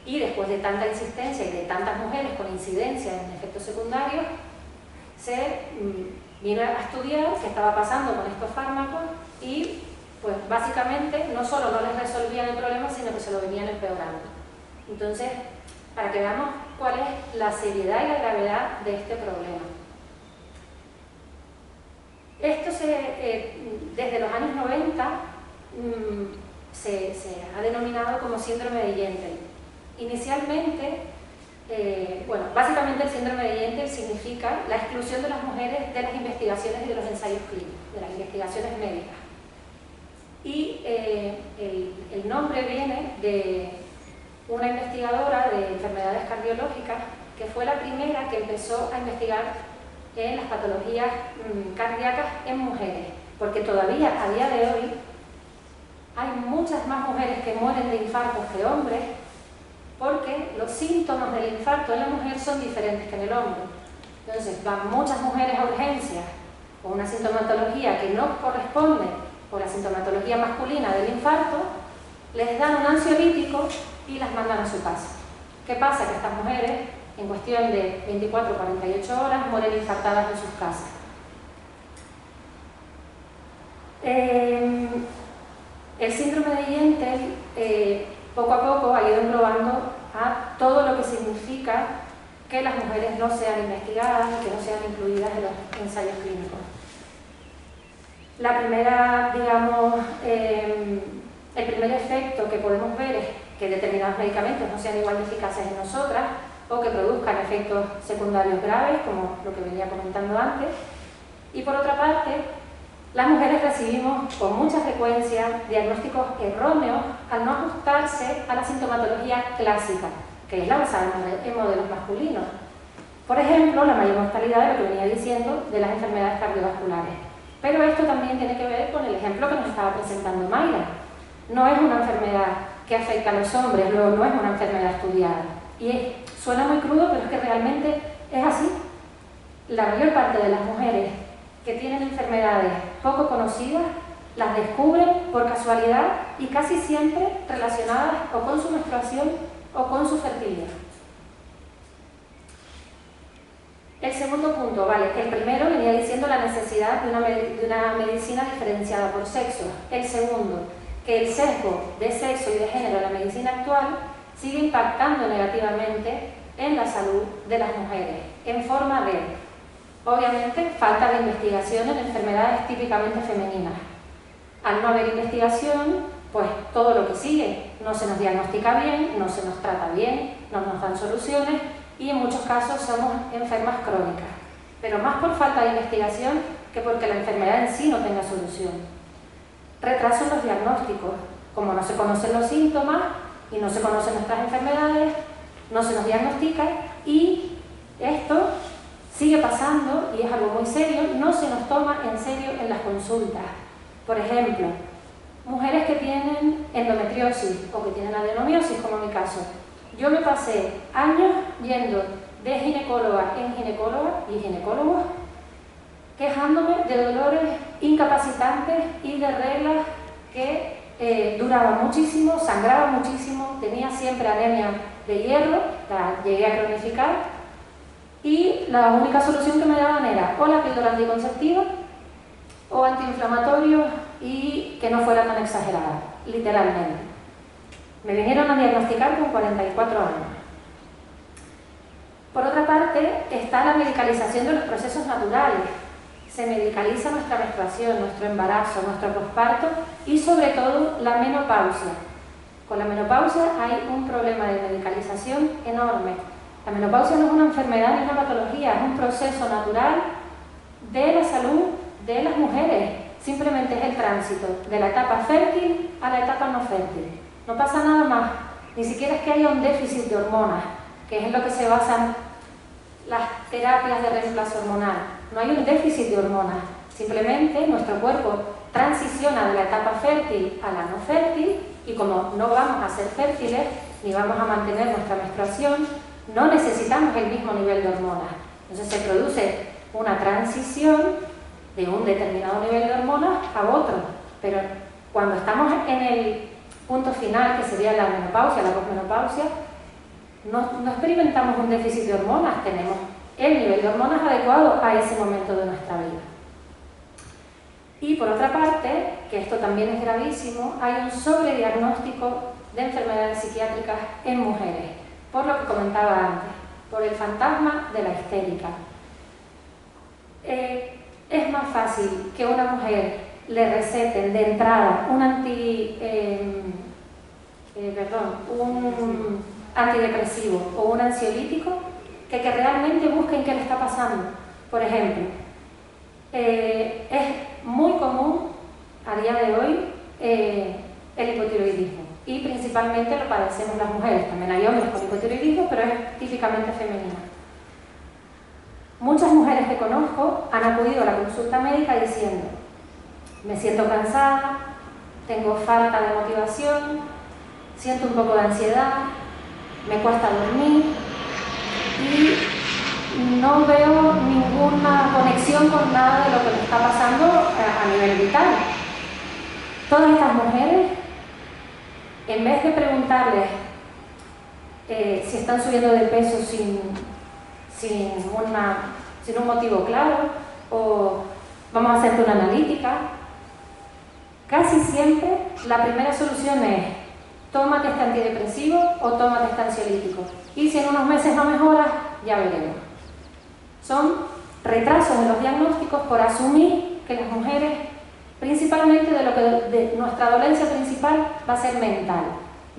S5: Y después de tanta insistencia y de tantas mujeres con incidencia en efectos secundarios, se vino a estudiar qué estaba pasando con estos fármacos y pues básicamente no solo no les resolvían el problema, sino que se lo venían empeorando. Entonces, para que veamos cuál es la seriedad y la gravedad de este problema. Esto desde los años 90 se ha denominado como síndrome de Gentile. Inicialmente, básicamente el síndrome de Gentile significa la exclusión de las mujeres de las investigaciones y de los ensayos clínicos, de las investigaciones médicas. Y el nombre viene de una investigadora de enfermedades cardiológicas que fue la primera que empezó a investigar en las patologías cardíacas en mujeres, porque todavía a día de hoy hay muchas más mujeres que mueren de infartos que hombres, porque los síntomas del infarto en la mujer son diferentes que en el hombre. Entonces van muchas mujeres a urgencias con una sintomatología que no corresponde con la sintomatología masculina del infarto, les dan un ansiolítico y las mandan a su casa. ¿Qué pasa? Que estas mujeres, en cuestión de 24 o 48 horas, mueren infartadas en sus casas. El síndrome de Gentile poco a poco ha ido englobando a todo lo que significa que las mujeres no sean investigadas y que no sean incluidas en los ensayos clínicos. La primera, digamos, el primer efecto que podemos ver es que determinados medicamentos no sean igual de eficaces en nosotras o que produzcan efectos secundarios graves, como lo que venía comentando antes. Y por otra parte, las mujeres recibimos con mucha frecuencia diagnósticos erróneos al no ajustarse a la sintomatología clásica, que es la basada en modelos masculinos. Por ejemplo, la mayor mortalidad de lo que venía diciendo de las enfermedades cardiovasculares. Pero esto también tiene que ver con el ejemplo que nos estaba presentando Mayra. No es una enfermedad que afecta a los hombres, luego no es una enfermedad estudiada. Y suena muy crudo, pero es que realmente es así. La mayor parte de las mujeres que tienen enfermedades poco conocidas las descubren por casualidad y casi siempre relacionadas o con su menstruación o con su fertilidad. El segundo punto, vale, el primero venía diciendo la necesidad de una medicina diferenciada por sexo. El segundo, que el sesgo de sexo y de género en la medicina actual sigue impactando negativamente en la salud de las mujeres, en forma de, obviamente, falta de investigación en enfermedades típicamente femeninas. Al no haber investigación, pues todo lo que sigue, no se nos diagnostica bien, no se nos trata bien, no nos dan soluciones y en muchos casos somos enfermas crónicas, pero más por falta de investigación que porque la enfermedad en sí no tenga solución. Retraso en los diagnósticos, como no se conocen los síntomas y no se conocen nuestras enfermedades, no se nos diagnostica y esto sigue pasando y es algo muy serio, no se nos toma en serio en las consultas. Por ejemplo, mujeres que tienen endometriosis o que tienen adenomiosis, como en mi caso. Yo me pasé años yendo de ginecóloga en ginecóloga y ginecólogos quejándome de dolores incapacitantes y de reglas que duraban muchísimo, sangraba muchísimo, tenía siempre anemia de hierro, la llegué a cronificar y la única solución que me daban era o la píldora anticonceptiva o antiinflamatorio y que no fuera tan exagerada, literalmente. Me vinieron a diagnosticar con 44 años. Por otra parte, está la medicalización de los procesos naturales. Se medicaliza nuestra menstruación, nuestro embarazo, nuestro posparto y sobre todo la menopausia. Con la menopausia hay un problema de medicalización enorme. La menopausia no es una enfermedad ni una patología, es un proceso natural de la salud de las mujeres. Simplemente es el tránsito de la etapa fértil a la etapa no fértil. No pasa nada más, ni siquiera es que haya un déficit de hormonas, que es en lo que se basan las terapias de reemplazo hormonal. No hay un déficit de hormonas, simplemente nuestro cuerpo transiciona de la etapa fértil a la no fértil y como no vamos a ser fértiles ni vamos a mantener nuestra menstruación, no necesitamos el mismo nivel de hormonas. Entonces se produce una transición de un determinado nivel de hormonas a otro, pero cuando estamos en el punto final, que sería la menopausia, la posmenopausia, no experimentamos un déficit de hormonas, tenemos el nivel de hormonas adecuado a ese momento de nuestra vida. Y por otra parte, que esto también es gravísimo, hay un sobrediagnóstico de enfermedades psiquiátricas en mujeres, por lo que comentaba antes, por el fantasma de la histérica. Es más fácil que una mujer le receten de entrada un antidepresivo o un ansiolítico que realmente busquen qué le está pasando. Por ejemplo, es muy común a día de hoy el hipotiroidismo y principalmente lo padecemos las mujeres. También hay hombres con hipotiroidismo, pero es típicamente femenino. Muchas mujeres que conozco han acudido a la consulta médica diciendo: me siento cansada, tengo falta de motivación, siento un poco de ansiedad, me cuesta dormir y no veo ninguna conexión con nada de lo que me está pasando a nivel vital. Todas estas mujeres, en vez de preguntarles si están subiendo de peso sin un motivo claro o vamos a hacerte una analítica, casi siempre la primera solución es: tómate este antidepresivo o tómate este ansiolítico. Y si en unos meses no mejoras, ya veremos. Son retrasos en los diagnósticos por asumir que las mujeres, principalmente de nuestra dolencia principal, va a ser mental.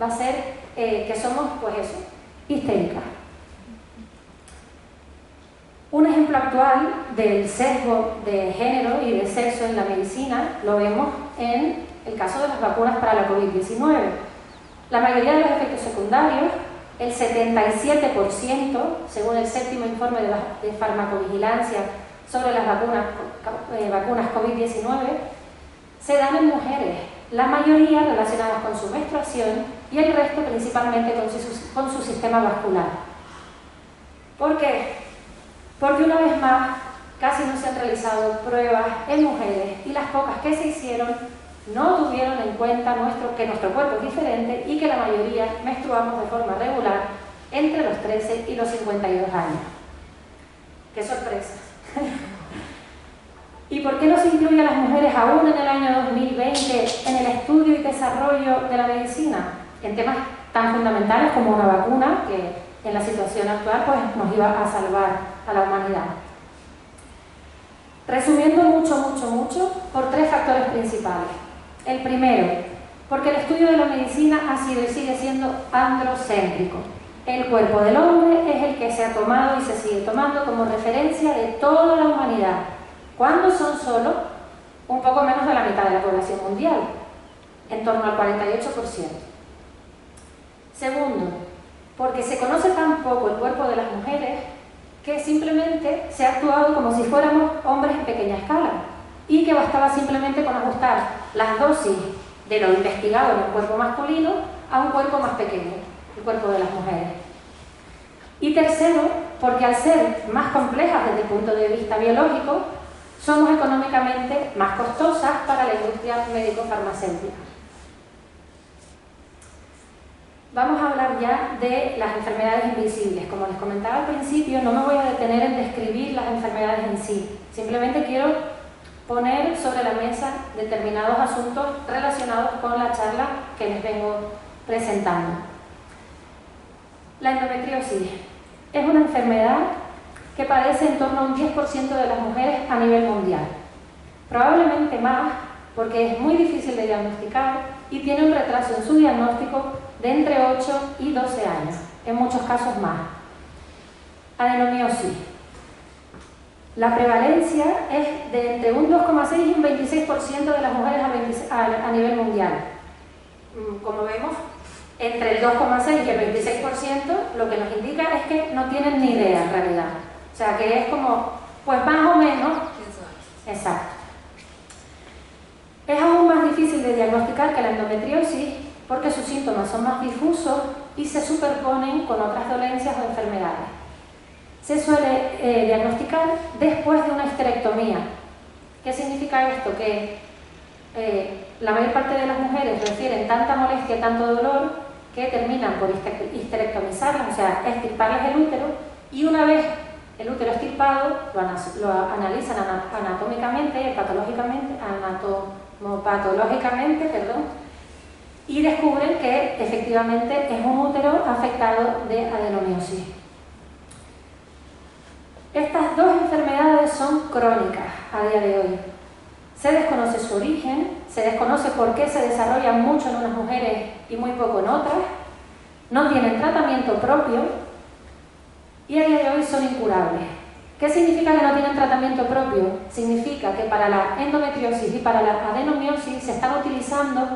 S5: Va a ser que somos, pues eso, histéricas. Un ejemplo actual del sesgo de género y de sexo en la medicina lo vemos en el caso de las vacunas para la COVID-19. La mayoría de los efectos secundarios, el 77%, según el séptimo informe de farmacovigilancia sobre las vacunas COVID-19, se dan en mujeres, la mayoría relacionadas con su menstruación y el resto principalmente con su sistema vascular. ¿Por qué? Porque una vez más casi no se han realizado pruebas en mujeres y las pocas que se hicieron no tuvieron en cuenta que nuestro cuerpo es diferente y que la mayoría menstruamos de forma regular entre los 13 y los 52 años. ¡Qué sorpresa! ¿Y por qué no se incluye a las mujeres aún en el año 2020 en el estudio y desarrollo de la medicina? En temas tan fundamentales como una vacuna, que en la situación actual pues, nos iba a salvar a la humanidad. Resumiendo mucho, por 3 factores principales. El primero, porque el estudio de la medicina ha sido y sigue siendo androcéntrico. El cuerpo del hombre es el que se ha tomado y se sigue tomando como referencia de toda la humanidad, cuando son solo un poco menos de la mitad de la población mundial, en torno al 48%. Segundo, porque se conoce tan poco el cuerpo de las mujeres que simplemente se ha actuado como si fuéramos hombres en pequeña escala y que bastaba simplemente con ajustar las dosis de lo investigado en el cuerpo masculino a un cuerpo más pequeño, el cuerpo de las mujeres. Y tercero, porque al ser más complejas desde el punto de vista biológico, somos económicamente más costosas para la industria médico-farmacéutica. Vamos a hablar ya de las enfermedades invisibles. Como les comentaba al principio, no me voy a detener en describir las enfermedades en sí. Simplemente quiero poner sobre la mesa determinados asuntos relacionados con la charla que les vengo presentando. La endometriosis es una enfermedad que padece en torno a un 10% de las mujeres a nivel mundial. Probablemente más, porque es muy difícil de diagnosticar y tiene un retraso en su diagnóstico de entre 8 y 12 años, en muchos casos más. Adenomiosis. La prevalencia es de entre un 2,6 y un 26% de las mujeres a nivel mundial. Como vemos, entre el 2,6 y el 26% lo que nos indica es que no tienen ni idea en realidad. O sea, que es como, pues más o menos. Exacto. Es aún más difícil de diagnosticar que la endometriosis porque sus síntomas son más difusos y se superponen con otras dolencias o enfermedades. Se suele diagnosticar después de una histerectomía. ¿Qué significa esto? Que la mayor parte de las mujeres refieren tanta molestia y tanto dolor que terminan por histerectomizarlas, o sea, extirparles el útero, y una vez el útero extirpado, lo analizan anatómicamente, patológicamente, y descubren que efectivamente es un útero afectado de adenomiosis. Estas dos enfermedades son crónicas a día de hoy. Se desconoce su origen, se desconoce por qué se desarrollan mucho en unas mujeres y muy poco en otras, no tienen tratamiento propio y a día de hoy son incurables. ¿Qué significa que no tienen tratamiento propio? Significa que para la endometriosis y para la adenomiosis se están utilizando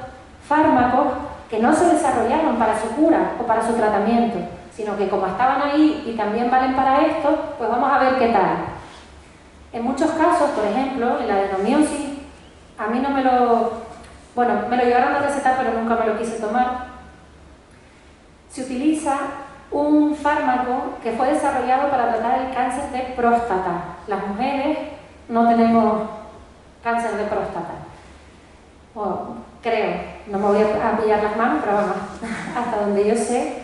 S5: fármacos que no se desarrollaron para su cura o para su tratamiento, sino que como estaban ahí y también valen para esto, pues vamos a ver qué tal. En muchos casos, por ejemplo, en la adenomiosis, a mí no me lo llegaron a recetar, pero nunca me lo quise tomar. Se utiliza un fármaco que fue desarrollado para tratar el cáncer de próstata. Las mujeres no tenemos cáncer de próstata. Creo, no me voy a pillar las manos, pero vamos, hasta donde yo sé.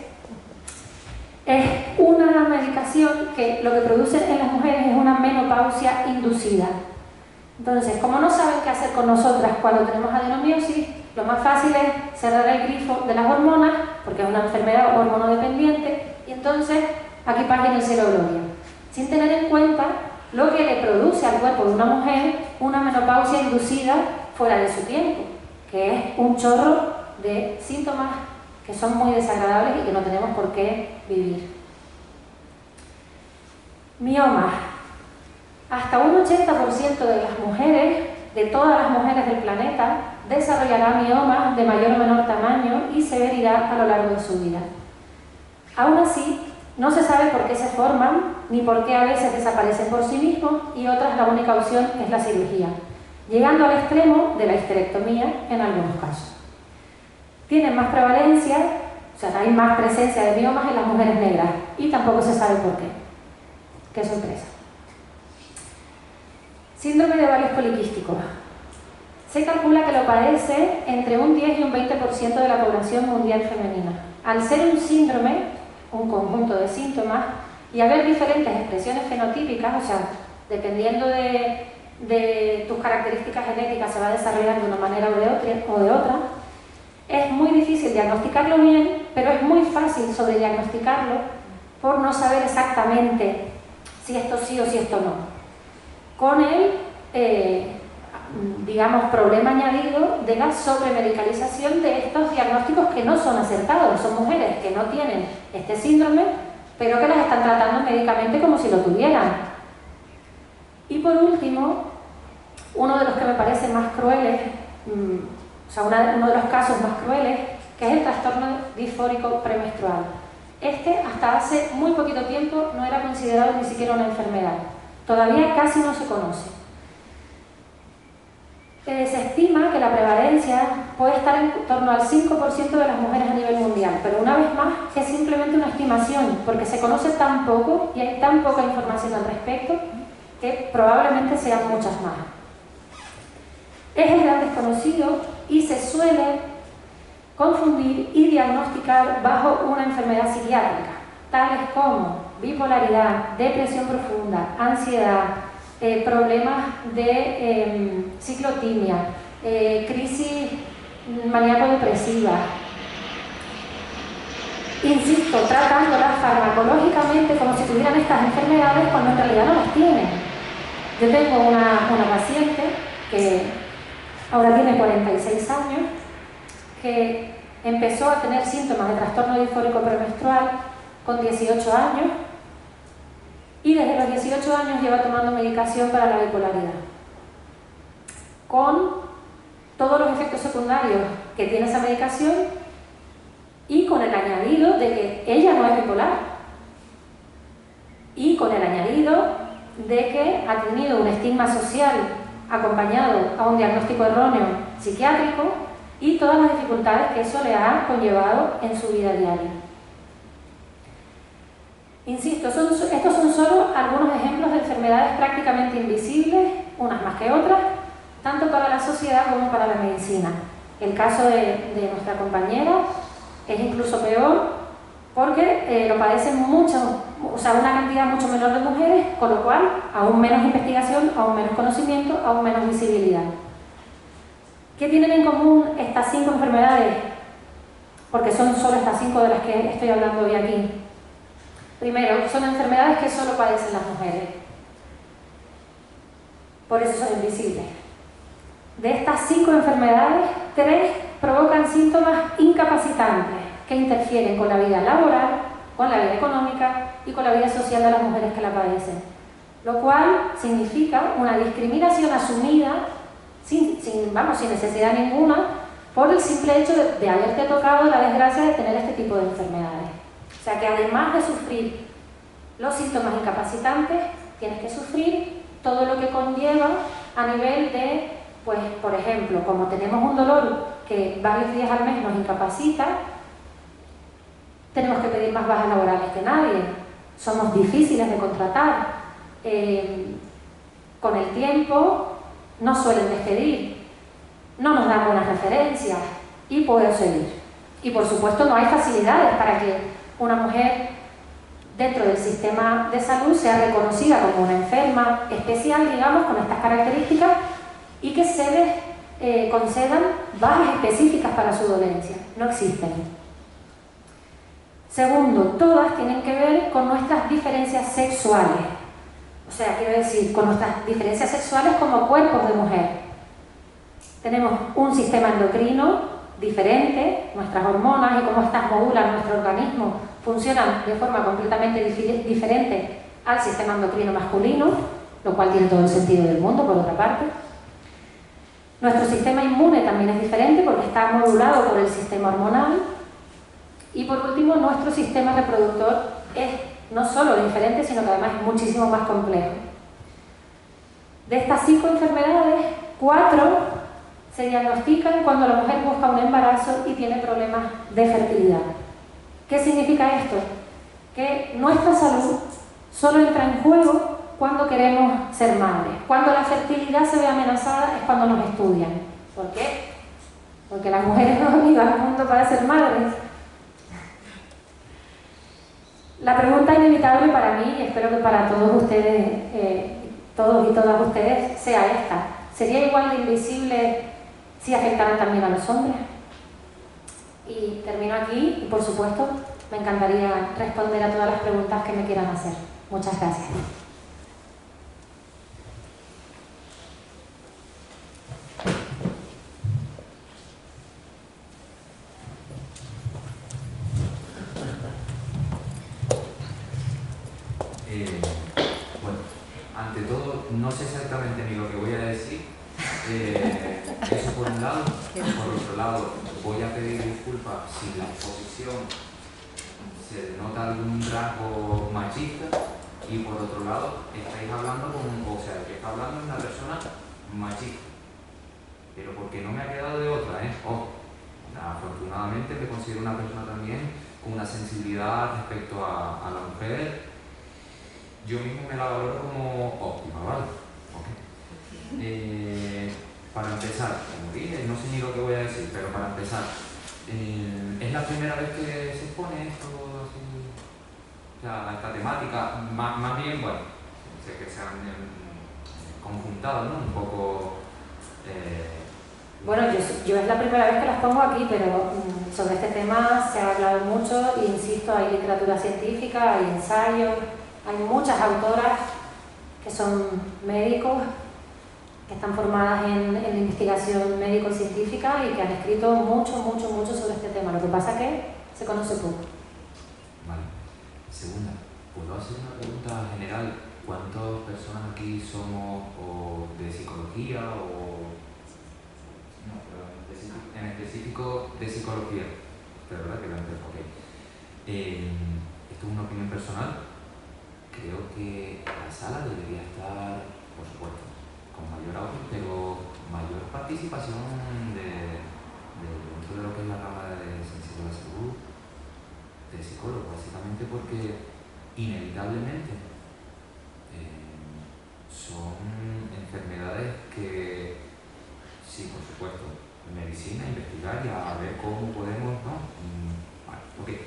S5: Es una medicación que lo que produce en las mujeres es una menopausia inducida. Entonces, como no saben qué hacer con nosotras cuando tenemos adenomiosis, lo más fácil es cerrar el grifo de las hormonas, porque es una enfermedad hormonodependiente, y entonces aquí paguen el cielo gloria, sin tener en cuenta lo que le produce al cuerpo de una mujer una menopausia inducida fuera de su tiempo, que es un chorro de síntomas que son muy desagradables y que no tenemos por qué vivir. Miomas. Hasta un 80% de las mujeres, de todas las mujeres del planeta, desarrollará miomas de mayor o menor tamaño y severidad a lo largo de su vida. Aún así, no se sabe por qué se forman, ni por qué a veces desaparecen por sí mismos, y otras la única opción es la cirugía, llegando al extremo de la histerectomía en algunos casos. Tienen más prevalencia, o sea, hay más presencia de miomas en las mujeres negras, y tampoco se sabe por qué. ¡Qué sorpresa! Síndrome de ovarios poliquísticos. Se calcula que lo padece entre un 10 y un 20% de la población mundial femenina. Al ser un síndrome, un conjunto de síntomas, y haber diferentes expresiones fenotípicas, o sea, dependiendo de tus características genéticas se va a desarrollar de una manera o de otra, es muy difícil diagnosticarlo bien, pero es muy fácil sobrediagnosticarlo por no saber exactamente si esto sí o si esto no. Con el, digamos, problema añadido de la sobremedicalización de estos diagnósticos que no son acertados. Son mujeres que no tienen este síndrome, pero que las están tratando médicamente como si lo tuvieran. Y por último, uno de los que me parece más crueles, o sea, uno de los casos más crueles, que es el trastorno disfórico premenstrual. Este, hasta hace muy poquito tiempo, no era considerado ni siquiera una enfermedad. Todavía casi no se conoce. Se estima que la prevalencia puede estar en torno al 5% de las mujeres a nivel mundial, pero una vez más es simplemente una estimación, porque se conoce tan poco y hay tan poca información al respecto que probablemente sean muchas más. Es el gran desconocido y se suele confundir y diagnosticar bajo una enfermedad psiquiátrica, tales como bipolaridad, depresión profunda, ansiedad, problemas de ciclotimia, crisis maníaco-depresiva. Insisto, tratándolas farmacológicamente como si tuvieran estas enfermedades cuando en realidad no las tienen. Yo tengo una paciente que ahora tiene 46 años, que empezó a tener síntomas de trastorno disfórico premenstrual con 18 años y desde los 18 años lleva tomando medicación para la bipolaridad, con todos los efectos secundarios que tiene esa medicación y con el añadido de que ella no es bipolar y con el añadido de que ha tenido un estigma social acompañado a un diagnóstico erróneo psiquiátrico y todas las dificultades que eso le ha conllevado en su vida diaria. Insisto, estos son solo algunos ejemplos de enfermedades prácticamente invisibles, unas más que otras, tanto para la sociedad como para la medicina. El caso de nuestra compañera es incluso peor porque lo padecen una cantidad mucho menor de mujeres, con lo cual aún menos investigación, aún menos conocimiento, aún menos visibilidad. ¿Qué tienen en común estas 5 enfermedades? Porque son solo estas 5 de las que estoy hablando hoy aquí. Primero, son enfermedades que solo padecen las mujeres. Por eso son invisibles. De estas 5 enfermedades, 3 provocan síntomas incapacitantes que interfieren con la vida laboral, con la vida económica y con la vida social de las mujeres que la padecen. Lo cual significa una discriminación asumida sin necesidad ninguna por el simple hecho de haberte tocado la desgracia de tener este tipo de enfermedades. O sea que además de sufrir los síntomas incapacitantes, tienes que sufrir todo lo que conlleva a nivel de, pues, por ejemplo, como tenemos un dolor que varios días al mes nos incapacita, tenemos que pedir más bajas laborales que nadie, somos difíciles de contratar, con el tiempo nos suelen despedir, no nos dan buenas referencias y puedo seguir. Y por supuesto no hay facilidades para que una mujer dentro del sistema de salud sea reconocida como una enferma especial, digamos, con estas características y que se les concedan bajas específicas para su dolencia. No existen. Segundo, todas tienen que ver con nuestras diferencias sexuales. O sea, quiero decir, con nuestras diferencias sexuales como cuerpos de mujer. Tenemos un sistema endocrino diferente, nuestras hormonas y cómo estas modulan nuestro organismo funcionan de forma completamente diferente al sistema endocrino masculino, lo cual tiene todo el sentido del mundo, por otra parte. Nuestro sistema inmune también es diferente porque está modulado por el sistema hormonal. Y por último, nuestro sistema reproductor es no solo diferente, sino que además es muchísimo más complejo. De estas 5 enfermedades, 4 se diagnostican cuando la mujer busca un embarazo y tiene problemas de fertilidad. ¿Qué significa esto? Que nuestra salud solo entra en juego cuando queremos ser madres. Cuando la fertilidad se ve amenazada es cuando nos estudian. ¿Por qué? Porque las mujeres no han venido al mundo para ser madres. La pregunta inevitable para mí, y espero que para todos ustedes, todos y todas ustedes, sea esta. ¿Sería igual de invisible si afectara también a los hombres? Y termino aquí y, por supuesto, me encantaría responder a todas las preguntas que me quieran hacer. Muchas gracias.
S7: Bueno, ante todo, no sé exactamente ni lo que voy a decir. Eso por un lado. Por otro lado, voy a pedir disculpas si la exposición se nota algún rasgo machista. Y por otro lado, estáis hablando o sea, el que está hablando es una persona machista. Pero porque no me ha quedado de otra, ¿eh? Afortunadamente me considero una persona también con una sensibilidad respecto a la mujer. Yo mismo me la valoro como óptima, ¿vale? Okay. Para empezar, como dije, no sé ni lo que voy a decir, pero para empezar, ¿es la primera vez que se expone esto así? O sea, esta temática, más bien, bueno, sé que se han conjuntado, ¿no? Un poco...
S5: Bueno, yo es la primera vez que las pongo aquí, pero sobre este tema se ha hablado mucho e insisto, hay literatura científica, hay ensayos, hay muchas autoras que son médicos, que están formadas en la investigación médico-científica y que han escrito mucho sobre este tema. Lo que pasa es que se conoce poco.
S7: Vale. Segunda, ¿puedo hacer una pregunta general? ¿Cuántas personas aquí somos o de psicología o...? No, pero en específico de psicología. De verdad que lo entiendo. Okay. Esto es una opinión personal. Creo que la sala debería estar, por supuesto, con mayor auge, pero mayor participación dentro de lo que es la rama de ciencias de la salud, de psicólogos, básicamente porque inevitablemente son enfermedades que, sí, por supuesto, medicina, investigar y a ver cómo podemos, ¿no? Vale, okay.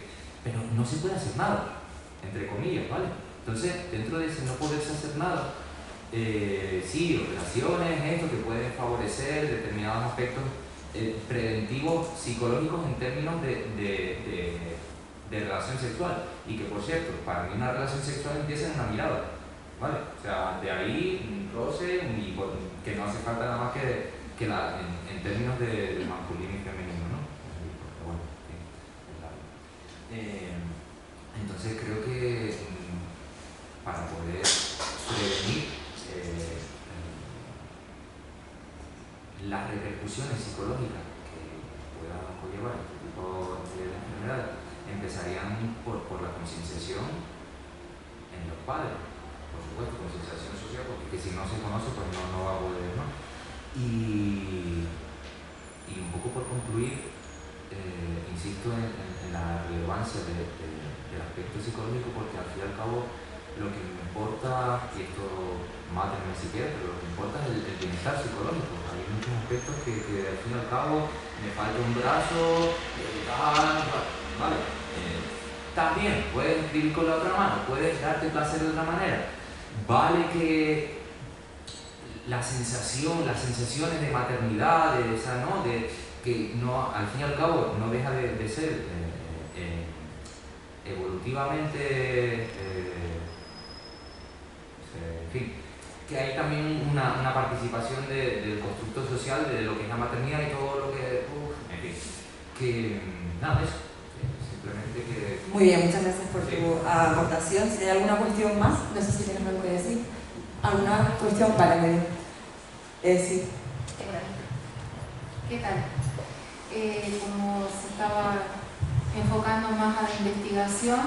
S7: Pero no se puede hacer nada, entre comillas, ¿vale? Entonces, dentro de ese no poderse hacer nada, sí, operaciones, esto que pueden favorecer determinados aspectos preventivos psicológicos en términos de relación sexual. Y que, por cierto, para mí una relación sexual empieza en una mirada, ¿vale? O sea, de ahí un roce y que no hace falta nada más que en términos de masculino y femenino, ¿no? Bueno, entonces creo que para poder prevenir las repercusiones psicológicas que puedan conllevar este tipo de enfermedades empezarían por la concienciación en los padres, por supuesto, concienciación social, porque si no se conoce pues no va a poder, ¿no? Y un poco por concluir, insisto en la relevancia del aspecto psicológico, porque al fin y al cabo lo que me importa, y esto mátenme si quieren, pero lo que me importa es el bienestar psicológico. Hay muchos aspectos que al fin y al cabo me falta un brazo, vale. También puedes escribir con la otra mano, puedes darte placer de otra manera. Vale que las sensaciones de maternidad, de esa, ¿no? Que no, al fin y al cabo no deja de ser evolutivamente, en fin, que hay también una participación del constructo social de lo que es la maternidad y todo lo que, en fin, que nada, eso, simplemente que...
S1: Muy bien, muchas gracias por tu aportación. Si hay alguna cuestión más, no sé si tienes algo que decir. ¿Alguna cuestión? Vale, sí.
S10: ¿Qué tal? Como se estaba enfocando más a la investigación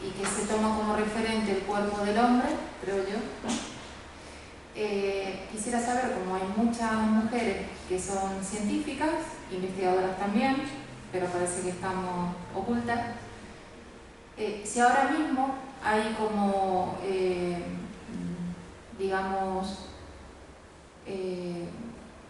S10: y que se toma como referente el cuerpo del hombre, creo yo, ¿no? Quisiera saber, como hay muchas mujeres que son científicas, investigadoras también, pero parece que estamos ocultas, si ahora mismo hay como, digamos,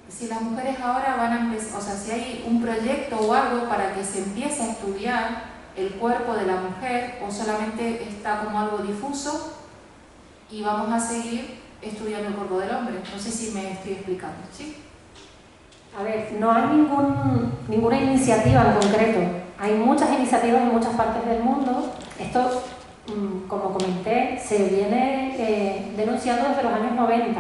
S10: si las mujeres ahora van a empezar, o sea, si hay un proyecto o algo para que se empiece a estudiar el cuerpo de la mujer, o solamente está como algo difuso y vamos a seguir estudiando el cuerpo del hombre. No sé si me estoy explicando, ¿sí?
S5: A ver, no hay ninguna iniciativa en concreto. Hay muchas iniciativas en muchas partes del mundo. Esto, como comenté, se viene denunciando desde los años 90.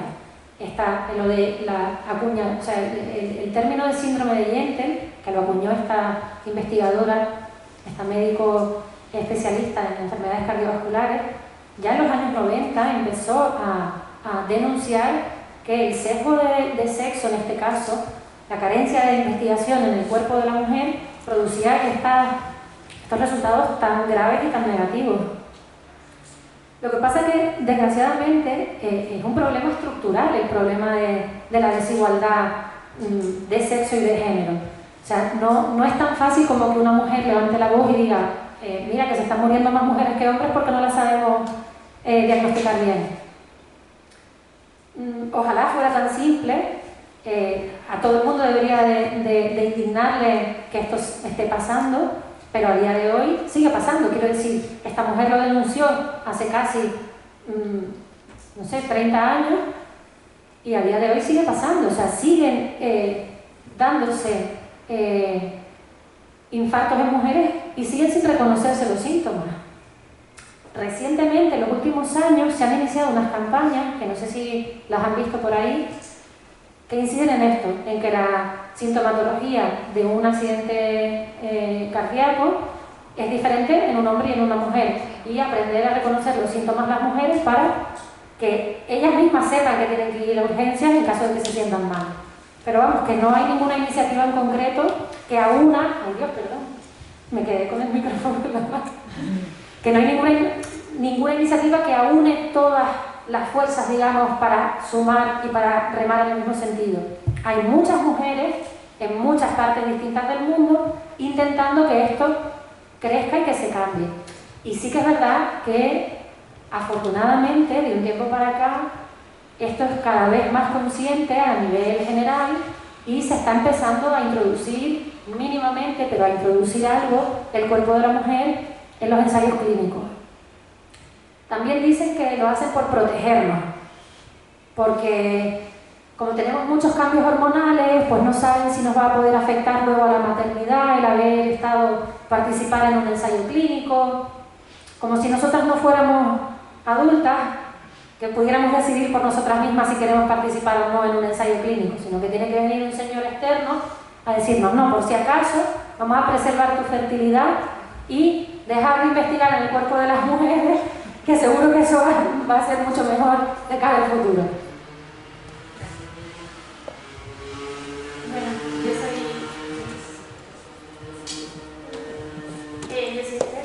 S5: Está lo de la acuña, o sea, el término de síndrome de Yentel, que lo acuñó esta investigadora, esta médico especialista en enfermedades cardiovasculares, ya en los años 90 empezó a denunciar que el sesgo de sexo, en este caso, la carencia de investigación en el cuerpo de la mujer, producía estos resultados tan graves y tan negativos. Lo que pasa es que, desgraciadamente, es un problema estructural el problema de la desigualdad de sexo y de género. O sea, no es tan fácil como que una mujer levante la voz y diga mira que se están muriendo más mujeres que hombres porque no las sabemos diagnosticar bien. Ojalá fuera tan simple. A todo el mundo debería de indignarle que esto esté pasando, pero a día de hoy sigue pasando. Quiero decir, esta mujer lo denunció hace casi, no sé, 30 años y a día de hoy sigue pasando. O sea, siguen dándose infartos en mujeres y siguen sin reconocerse los síntomas. Recientemente, en los últimos años, se han iniciado unas campañas, que no sé si las han visto por ahí, que inciden en esto, en que la sintomatología de un accidente cardíaco es diferente en un hombre y en una mujer, y aprender a reconocer los síntomas de las mujeres para que ellas mismas sepan que tienen que ir a urgencias en caso de que se sientan mal. Pero vamos, que no hay ninguna iniciativa en concreto que aúna... Ay Dios, perdón, me quedé con el micrófono en la mano. Que no hay ninguna iniciativa que aúne todas las fuerzas, digamos, para sumar y para remar en el mismo sentido. Hay muchas mujeres en muchas partes distintas del mundo intentando que esto crezca y que se cambie. Y sí que es verdad que, afortunadamente, de un tiempo para acá, esto es cada vez más consciente a nivel general y se está empezando a introducir mínimamente, pero a introducir algo, el cuerpo de la mujer en los ensayos clínicos. También dicen que lo hacen por protegernos, porque como tenemos muchos cambios hormonales, pues no saben si nos va a poder afectar luego a la maternidad el haber participar en un ensayo clínico, como si nosotras no fuéramos adultas, que pudiéramos decidir por nosotras mismas si queremos participar o no en un ensayo clínico, sino que tiene que venir un señor externo a decirnos, no, por si acaso, vamos a preservar tu fertilidad y dejar de investigar en el cuerpo de las mujeres, que seguro que eso va a ser mucho mejor de cara al futuro.
S4: Bueno, yo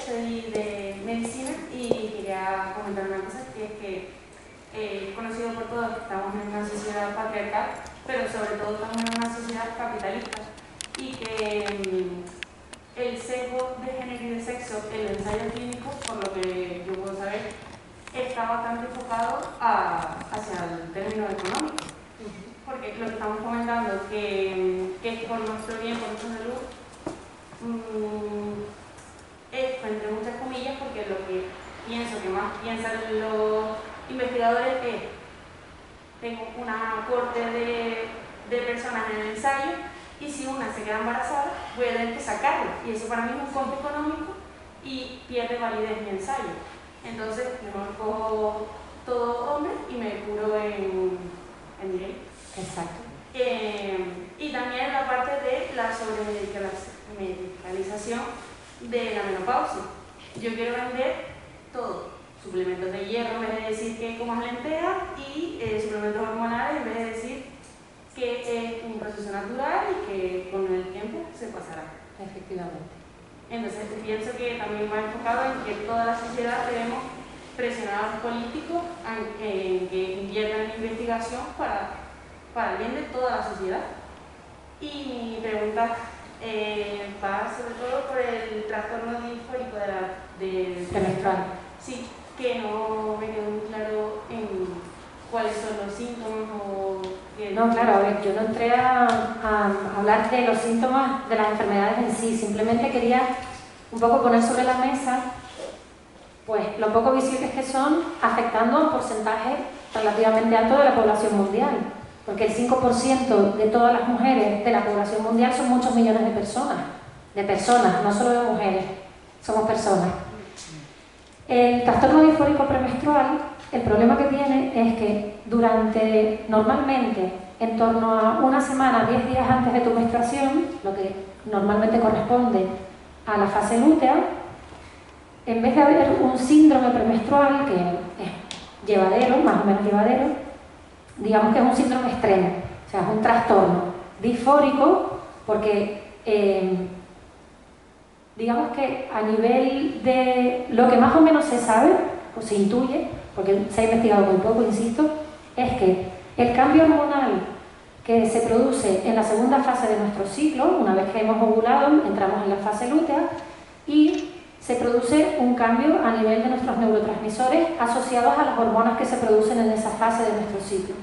S4: soy de medicina y quería comentar una cosa, que es que es conocido por todos que estamos en una sociedad patriarcal, pero sobre todo estamos en una sociedad capitalista y que el sesgo de género y de sexo en el ensayo clínico, por lo que yo puedo saber, está bastante enfocado hacia el término económico. Porque lo que estamos comentando, que es por nuestro bien, por nuestra salud, es, entre muchas comillas, porque lo que pienso que más piensan los investigadores es: tengo una corte de personas en el ensayo y si una se queda embarazada, voy a tener que sacarla. Y eso para mí es un costo económico y pierde validez mi ensayo. Entonces, mejor cojo todo hombre y me curo en directo.
S5: Exacto.
S4: Y también la parte de la sobremedicalización de la menopausia. Yo quiero vender todo: suplementos de hierro en vez de decir que comas lentejas y suplementos hormonales en vez de decir que es un proceso natural y que con el tiempo se pasará.
S5: Efectivamente.
S4: Entonces pienso que también va enfocado en que toda la sociedad debemos presionar a los políticos en que inviertan en investigación para el bien de toda la sociedad. Y mi pregunta va sobre todo por el trastorno disfórico de
S5: menstrual.
S4: Sí, que no me quedó muy claro en cuáles son los síntomas o
S5: No, claro, a ver, yo no entré a hablar de los síntomas de las enfermedades en sí, simplemente quería un poco poner sobre la mesa pues lo poco visibles que son, afectando a un porcentaje relativamente alto de la población mundial, porque el 5% de todas las mujeres de la población mundial son muchos millones de personas, no solo de mujeres, somos personas. El trastorno disfórico premenstrual, el problema que tiene es que normalmente, en torno a una semana, 10 días antes de tu menstruación, lo que normalmente corresponde a la fase lútea, en vez de haber un síndrome premenstrual, que es llevadero, más o menos llevadero, digamos que es un síndrome extremo, o sea, es un trastorno disfórico, porque digamos que a nivel de lo que más o menos se sabe, o se intuye, porque se ha investigado muy poco, insisto, es que el cambio hormonal que se produce en la segunda fase de nuestro ciclo, una vez que hemos ovulado, entramos en la fase lútea, y se produce un cambio a nivel de nuestros neurotransmisores asociados a las hormonas que se producen en esa fase de nuestro ciclo.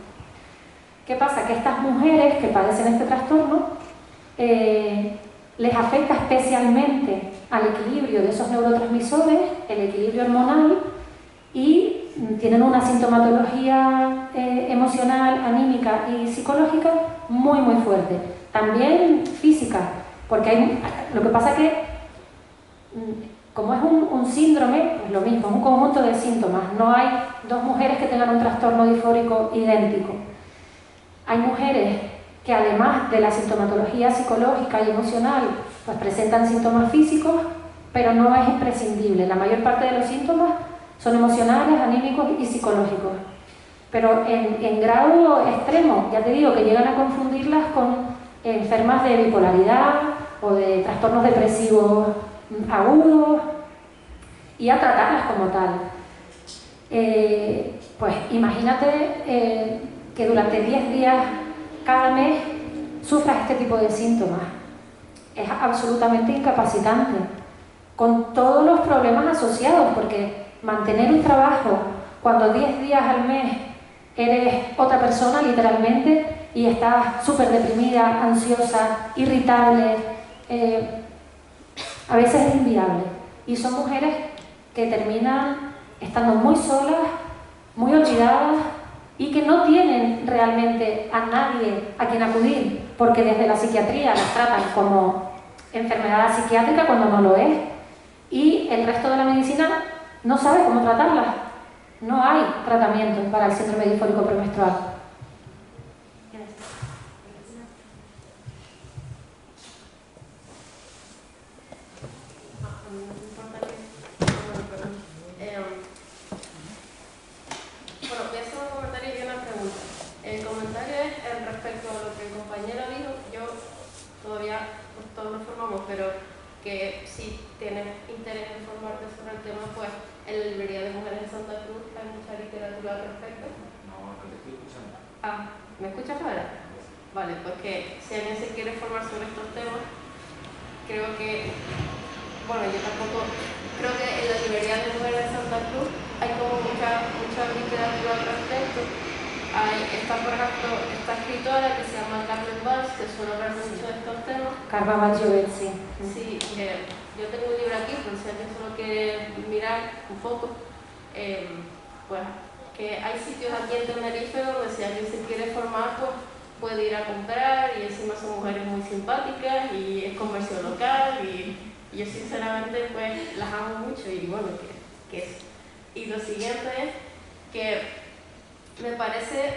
S5: ¿Qué pasa? Que estas mujeres que padecen este trastorno les afecta especialmente al equilibrio de esos neurotransmisores, el equilibrio hormonal, y tienen una sintomatología emocional, anímica y psicológica muy muy fuerte. También física, porque lo que pasa es que como es un síndrome, pues lo mismo, es un conjunto de síntomas. No hay dos mujeres que tengan un trastorno disfórico idéntico. Hay mujeres que además de la sintomatología psicológica y emocional, pues presentan síntomas físicos, pero no es imprescindible. La mayor parte de los síntomas son emocionales, anímicos y psicológicos. Pero en grado extremo, ya te digo, que llegan a confundirlas con enfermas de bipolaridad o de trastornos depresivos agudos, y a tratarlas como tal. Pues imagínate que durante 10 días cada mes sufras este tipo de síntomas. Es absolutamente incapacitante, con todos los problemas asociados, porque mantener un trabajo cuando 10 días al mes eres otra persona literalmente y estás súper deprimida, ansiosa, irritable, a veces es inviable. Y son mujeres que terminan estando muy solas, muy olvidadas y que no tienen realmente a nadie a quien acudir, porque desde la psiquiatría las tratan como enfermedad psiquiátrica cuando no lo es, y el resto de la medicina no sabe cómo tratarlas. No hay tratamiento para el síndrome disfórico premenstrual.
S8: Bueno, voy a hacer un comentario y una pregunta. El comentario es respecto a lo que el compañero dijo. Yo todavía, pues todos nos formamos, pero que si tienes interés en formarte sobre el tema, pues en la librería de mujeres de Santa Cruz hay mucha literatura al respecto.
S7: No, te estoy escuchando.
S8: Ah, ¿me escuchas ahora? Vale, pues que si alguien se quiere formar sobre estos temas, creo que, bueno, yo tampoco, creo que en la librería de mujeres de Santa Cruz hay como mucha literatura al respecto. Está, por ejemplo, esta escritora que se llama Carmen Valls, que suele hablar mucho de estos temas.
S5: Carmen Valls, sí.
S8: Sí, yo tengo un libro aquí, por si alguien solo quiere mirar un poco, pues que hay sitios aquí en Tenerife donde si alguien se quiere formar, pues puede ir a comprar, y encima son mujeres muy simpáticas y es comercio local, y yo sinceramente pues las amo mucho. Y bueno, y lo siguiente es que me parece,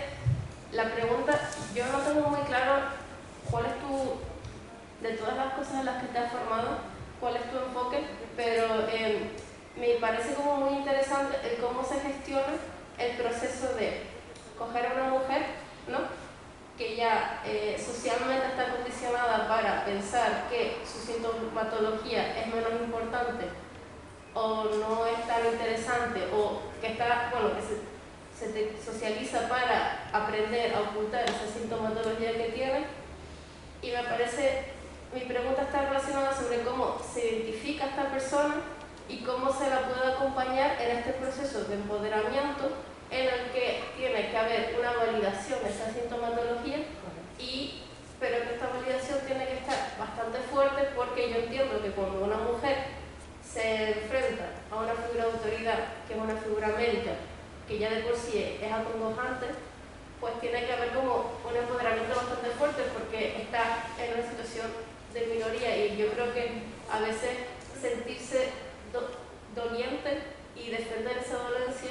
S8: la pregunta, yo no tengo muy claro cuál es de todas las cosas en las que te has formado, cuál es tu enfoque, pero me parece como muy interesante el cómo se gestiona el proceso de coger a una mujer, ¿no?, que ya socialmente está condicionada para pensar que su sintomatología es menos importante o no es tan interesante, o que está, bueno, que se te socializa para aprender a ocultar esa sintomatología que tiene. Y me parece, mi pregunta está relacionada sobre cómo se identifica a esta persona y cómo se la puede acompañar en este proceso de empoderamiento en el que tiene que haber una validación de esa sintomatología fuerte, porque yo entiendo que cuando una mujer se enfrenta a una figura de autoridad, que es una figura médica, que ya de por sí es acongojante, pues tiene que haber como un empoderamiento bastante fuerte, porque está en una situación de minoría, y yo creo que a veces sentirse doliente y defender esa dolencia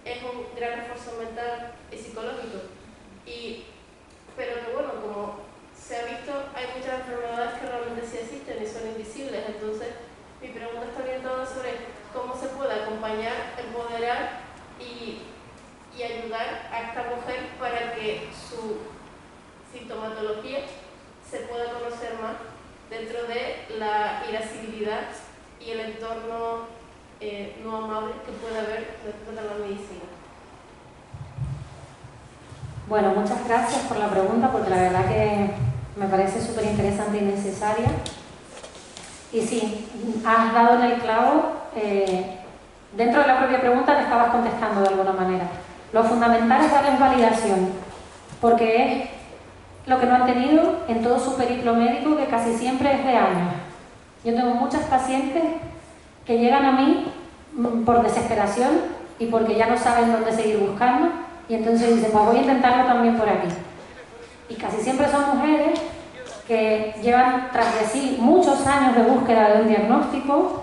S8: es un gran esfuerzo mental y psicológico. Pero que bueno, como se ha visto, hay muchas enfermedades que realmente sí existen y son invisibles. Entonces mi pregunta está orientada sobre cómo se puede acompañar, empoderar y ayudar a esta mujer para que su sintomatología se pueda conocer más dentro de la irascibilidad y el entorno no amable que puede haber dentro de la medicina.
S5: Bueno, muchas gracias por la pregunta, porque la verdad que me parece súper interesante y necesaria. Y sí, has dado en el clavo. Dentro de la propia pregunta te estabas contestando de alguna manera. Lo fundamental es darles validación, porque es lo que no han tenido en todo su periplo médico, que casi siempre es de años. Yo tengo muchas pacientes que llegan a mí por desesperación y porque ya no saben dónde seguir buscando, y entonces dicen, pues voy a intentarlo también por aquí. Y casi siempre son mujeres que llevan tras de sí muchos años de búsqueda de un diagnóstico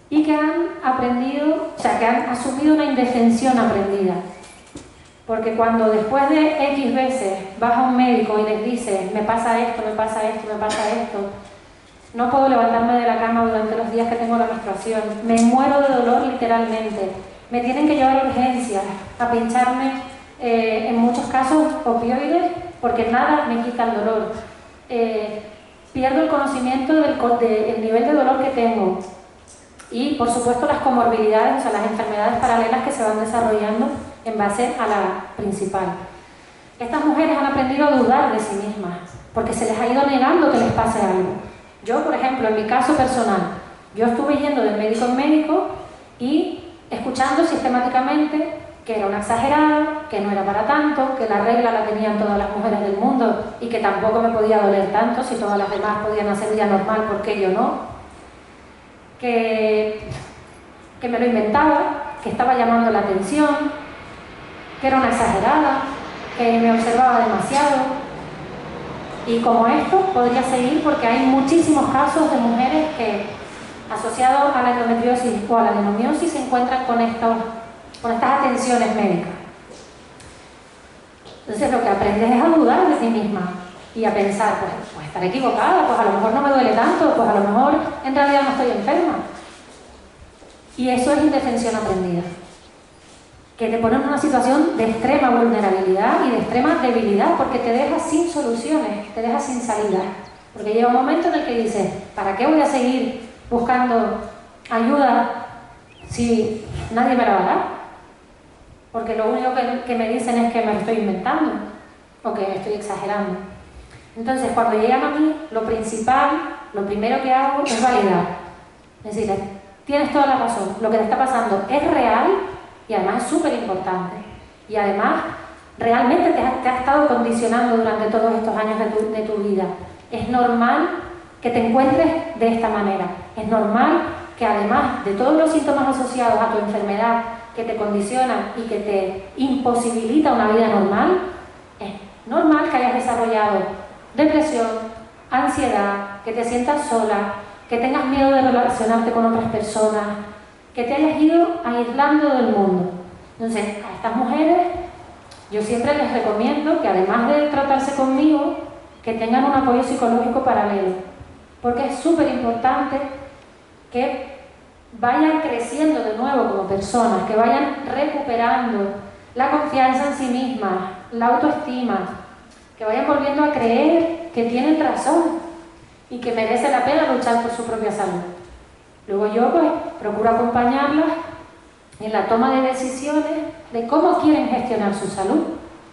S5: y que han aprendido, o sea, que han asumido una indefensión aprendida. Porque cuando después de X veces vas a un médico y les dices, me pasa esto, me pasa esto, me pasa esto, no puedo levantarme de la cama durante los días que tengo la menstruación, me muero de dolor literalmente, me tienen que llevar a urgencias, a pincharme en muchos casos opioides porque nada me quita el dolor, pierdo el conocimiento del nivel de dolor que tengo y por supuesto las comorbilidades, o sea, las enfermedades paralelas que se van desarrollando en base a la principal. Estas mujeres han aprendido a dudar de sí mismas porque se les ha ido negando que les pase algo. Yo, por ejemplo, en mi caso personal, yo estuve yendo de médico en médico y escuchando sistemáticamente que era una exagerada, que no era para tanto, que la regla la tenían todas las mujeres del mundo y que tampoco me podía doler tanto si todas las demás podían hacer vida normal, ¿por qué yo no? Que me lo inventaba, que estaba llamando la atención, que era una exagerada, que me observaba demasiado. Y como esto podría seguir porque hay muchísimos casos de mujeres que, asociados a la endometriosis o a la adenomiosis, se encuentran con estas atenciones médicas. Entonces lo que aprendes es a dudar de ti misma y a pensar, pues estaré equivocada, pues a lo mejor no me duele tanto, pues a lo mejor en realidad no estoy enferma. Y eso es indefensión aprendida, que te pone en una situación de extrema vulnerabilidad y de extrema debilidad, porque te deja sin soluciones, te deja sin salida. Porque llega un momento en el que dices, ¿para qué voy a seguir buscando ayuda si nadie me la va a dar? Porque lo único que me dicen es que me lo estoy inventando o que estoy exagerando. Entonces, cuando llegan a mí, lo primero que hago es validar. Es decir, tienes toda la razón, lo que te está pasando es real y además es súper importante. Y además, realmente te ha estado condicionando durante todos estos años de tu vida. Es normal que te encuentres de esta manera. Es normal que además de todos los síntomas asociados a tu enfermedad que te condicionan y que te imposibilita una vida normal, es normal que hayas desarrollado depresión, ansiedad, que te sientas sola, que tengas miedo de relacionarte con otras personas, que te hayas ido aislando del mundo. Entonces, a estas mujeres yo siempre les recomiendo que además de tratarse conmigo, que tengan un apoyo psicológico paralelo, porque es súper importante que vayan creciendo de nuevo como personas, que vayan recuperando la confianza en sí mismas, la autoestima, que vayan volviendo a creer que tienen razón y que merece la pena luchar por su propia salud. Luego yo pues procuro acompañarlas en la toma de decisiones de cómo quieren gestionar su salud,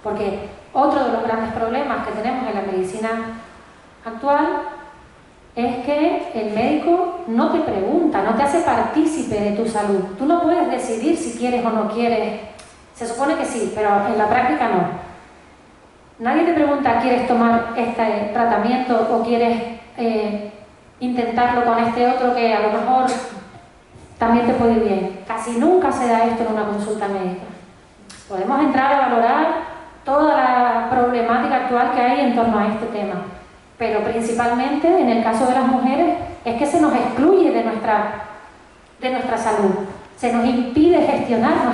S5: porque otro de los grandes problemas que tenemos en la medicina actual es que el médico no te pregunta, no te hace partícipe de tu salud. Tú no puedes decidir si quieres o no quieres. Se supone que sí, pero en la práctica no. Nadie te pregunta, ¿quieres tomar este tratamiento o quieres intentarlo con este otro que a lo mejor también te puede ir bien. Casi nunca se da esto en una consulta médica. Podemos entrar a valorar toda la problemática actual que hay en torno a este tema, pero principalmente en el caso de las mujeres es que se nos excluye de nuestra salud, se nos impide gestionar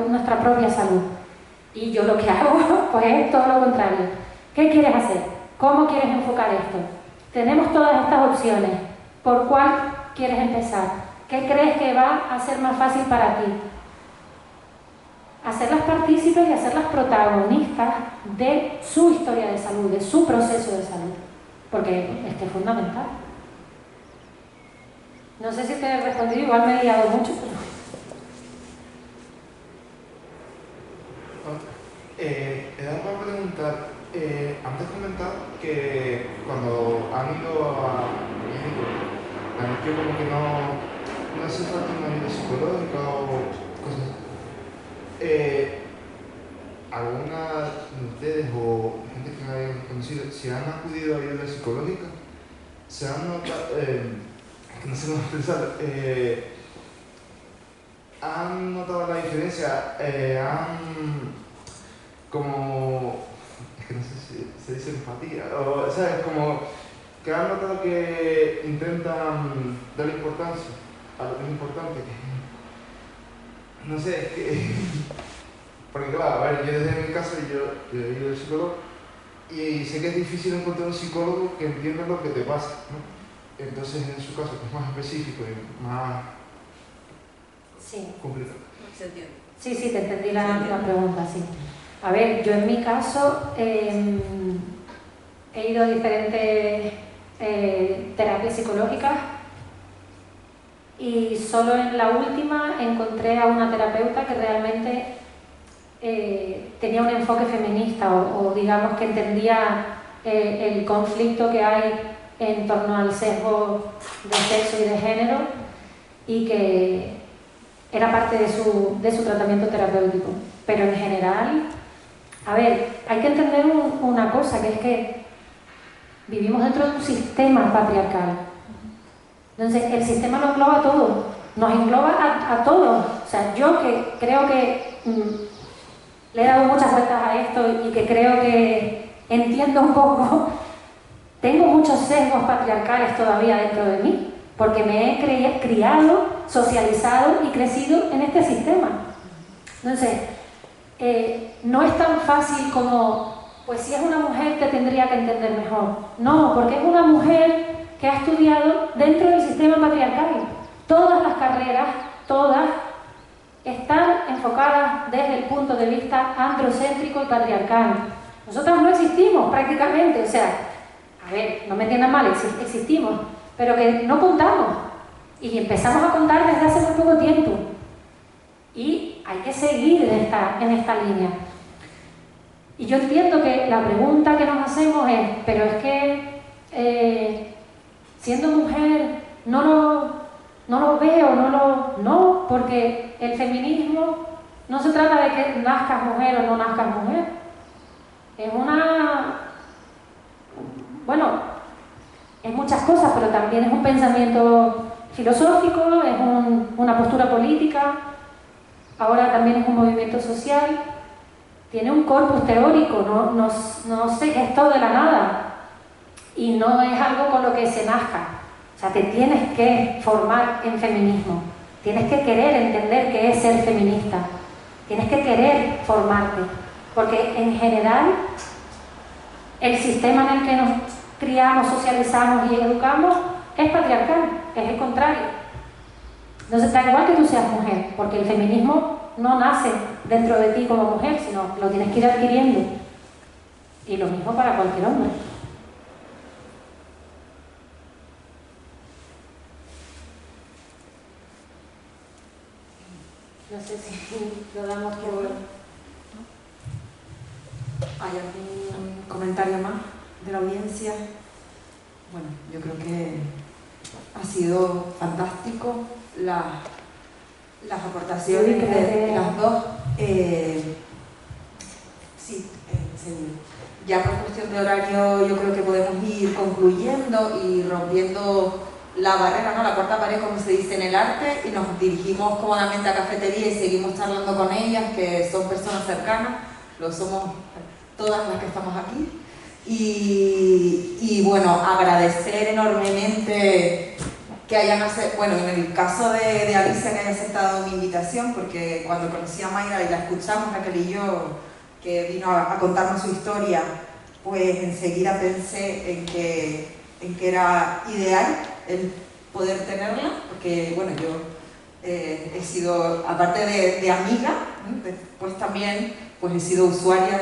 S5: nuestra propia salud. Y yo lo que hago pues es todo lo contrario. ¿Qué quieres hacer? ¿Cómo quieres enfocar esto? Tenemos todas estas opciones. ¿Por cuál quieres empezar? ¿Qué crees que va a ser más fácil para ti? Hacerlas partícipes y hacerlas protagonistas de su historia de salud, de su proceso de salud, porque es que es fundamental. No sé si te he respondido, igual me he liado mucho, pero...
S6: Era para preguntar, antes comentado que cuando han ido a médico, han dicho como que no hace falta una ayuda psicológica o cosas así. ¿Alguna de ustedes o gente que hayan conocido, si han acudido a ayuda psicológica, se han notado, no sé cómo pensar, han notado la diferencia, como, es que no sé si se dice empatía, o ¿sabes? Como que han notado que intentan darle importancia a lo que es importante, que, no sé, es que, porque claro, a ver, yo desde mi caso, yo he ido al psicólogo y sé que es difícil encontrar un psicólogo que entienda lo que te pasa, ¿no? Entonces en su caso, que es más específico y más complicado.
S1: ¿Se entiende?
S5: Sí, te entendí la pregunta, sí. A ver, yo en mi caso he ido a diferentes terapias psicológicas y solo en la última encontré a una terapeuta que realmente tenía un enfoque feminista o digamos que entendía el conflicto que hay en torno al sesgo de sexo y de género y que era parte de su tratamiento terapéutico. Pero en general, a ver, hay que entender una cosa, que es que vivimos dentro de un sistema patriarcal. Entonces, el sistema nos engloba a todos, nos engloba a todos. O sea, yo que creo que le he dado muchas vueltas a esto y que creo que entiendo un poco, tengo muchos sesgos patriarcales todavía dentro de mí, porque me he criado, socializado y crecido en este sistema. Entonces, no es tan fácil como, pues si es una mujer te tendría que entender mejor. No, porque es una mujer que ha estudiado dentro del sistema patriarcal. Todas las carreras, todas, están enfocadas desde el punto de vista androcéntrico y patriarcal. Nosotras no existimos prácticamente, o sea, a ver, no me entiendan mal, existimos, pero que no contamos. Y empezamos a contar desde hace muy poco tiempo. Y hay que seguir en esta línea. Y yo entiendo que la pregunta que nos hacemos es, pero es que siendo mujer no lo veo, no, porque el feminismo no se trata de que nazcas mujer o no nazcas mujer. Es es muchas cosas, pero también es un pensamiento filosófico, es una postura política, ahora también es un movimiento social, tiene un corpus teórico, no se gestó de la nada y no es algo con lo que se nazca. O sea, te tienes que formar en feminismo, tienes que querer entender qué es ser feminista, tienes que querer formarte, porque en general el sistema en el que nos criamos, socializamos y educamos es patriarcal, es el contrario. Entonces da igual que tú seas mujer, porque el feminismo no nace dentro de ti como mujer, sino lo tienes que ir adquiriendo. Y lo mismo para cualquier hombre. No sé si lo damos por...
S11: ¿Hay algún comentario más de la audiencia? Bueno, yo creo que ha sido fantástico las aportaciones de las dos. Sí, seguro. ya por cuestión de horario yo creo que podemos ir concluyendo y rompiendo la barrera, ¿no? La cuarta pared, como se dice en el arte, y nos dirigimos cómodamente a cafetería y seguimos charlando con ellas, que son personas cercanas, lo somos todas las que estamos aquí. Y bueno, agradecer enormemente que hayan aceptado, bueno, en el caso de Alicia, que haya aceptado mi invitación, porque cuando conocí a Mayra y la escuchamos, Raquel y yo, que vino a contarnos su historia, pues enseguida pensé en que era ideal el poder tenerla, porque bueno, yo he sido, aparte de amiga, pues también pues he sido usuaria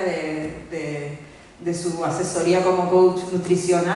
S11: de su asesoría como coach nutricional.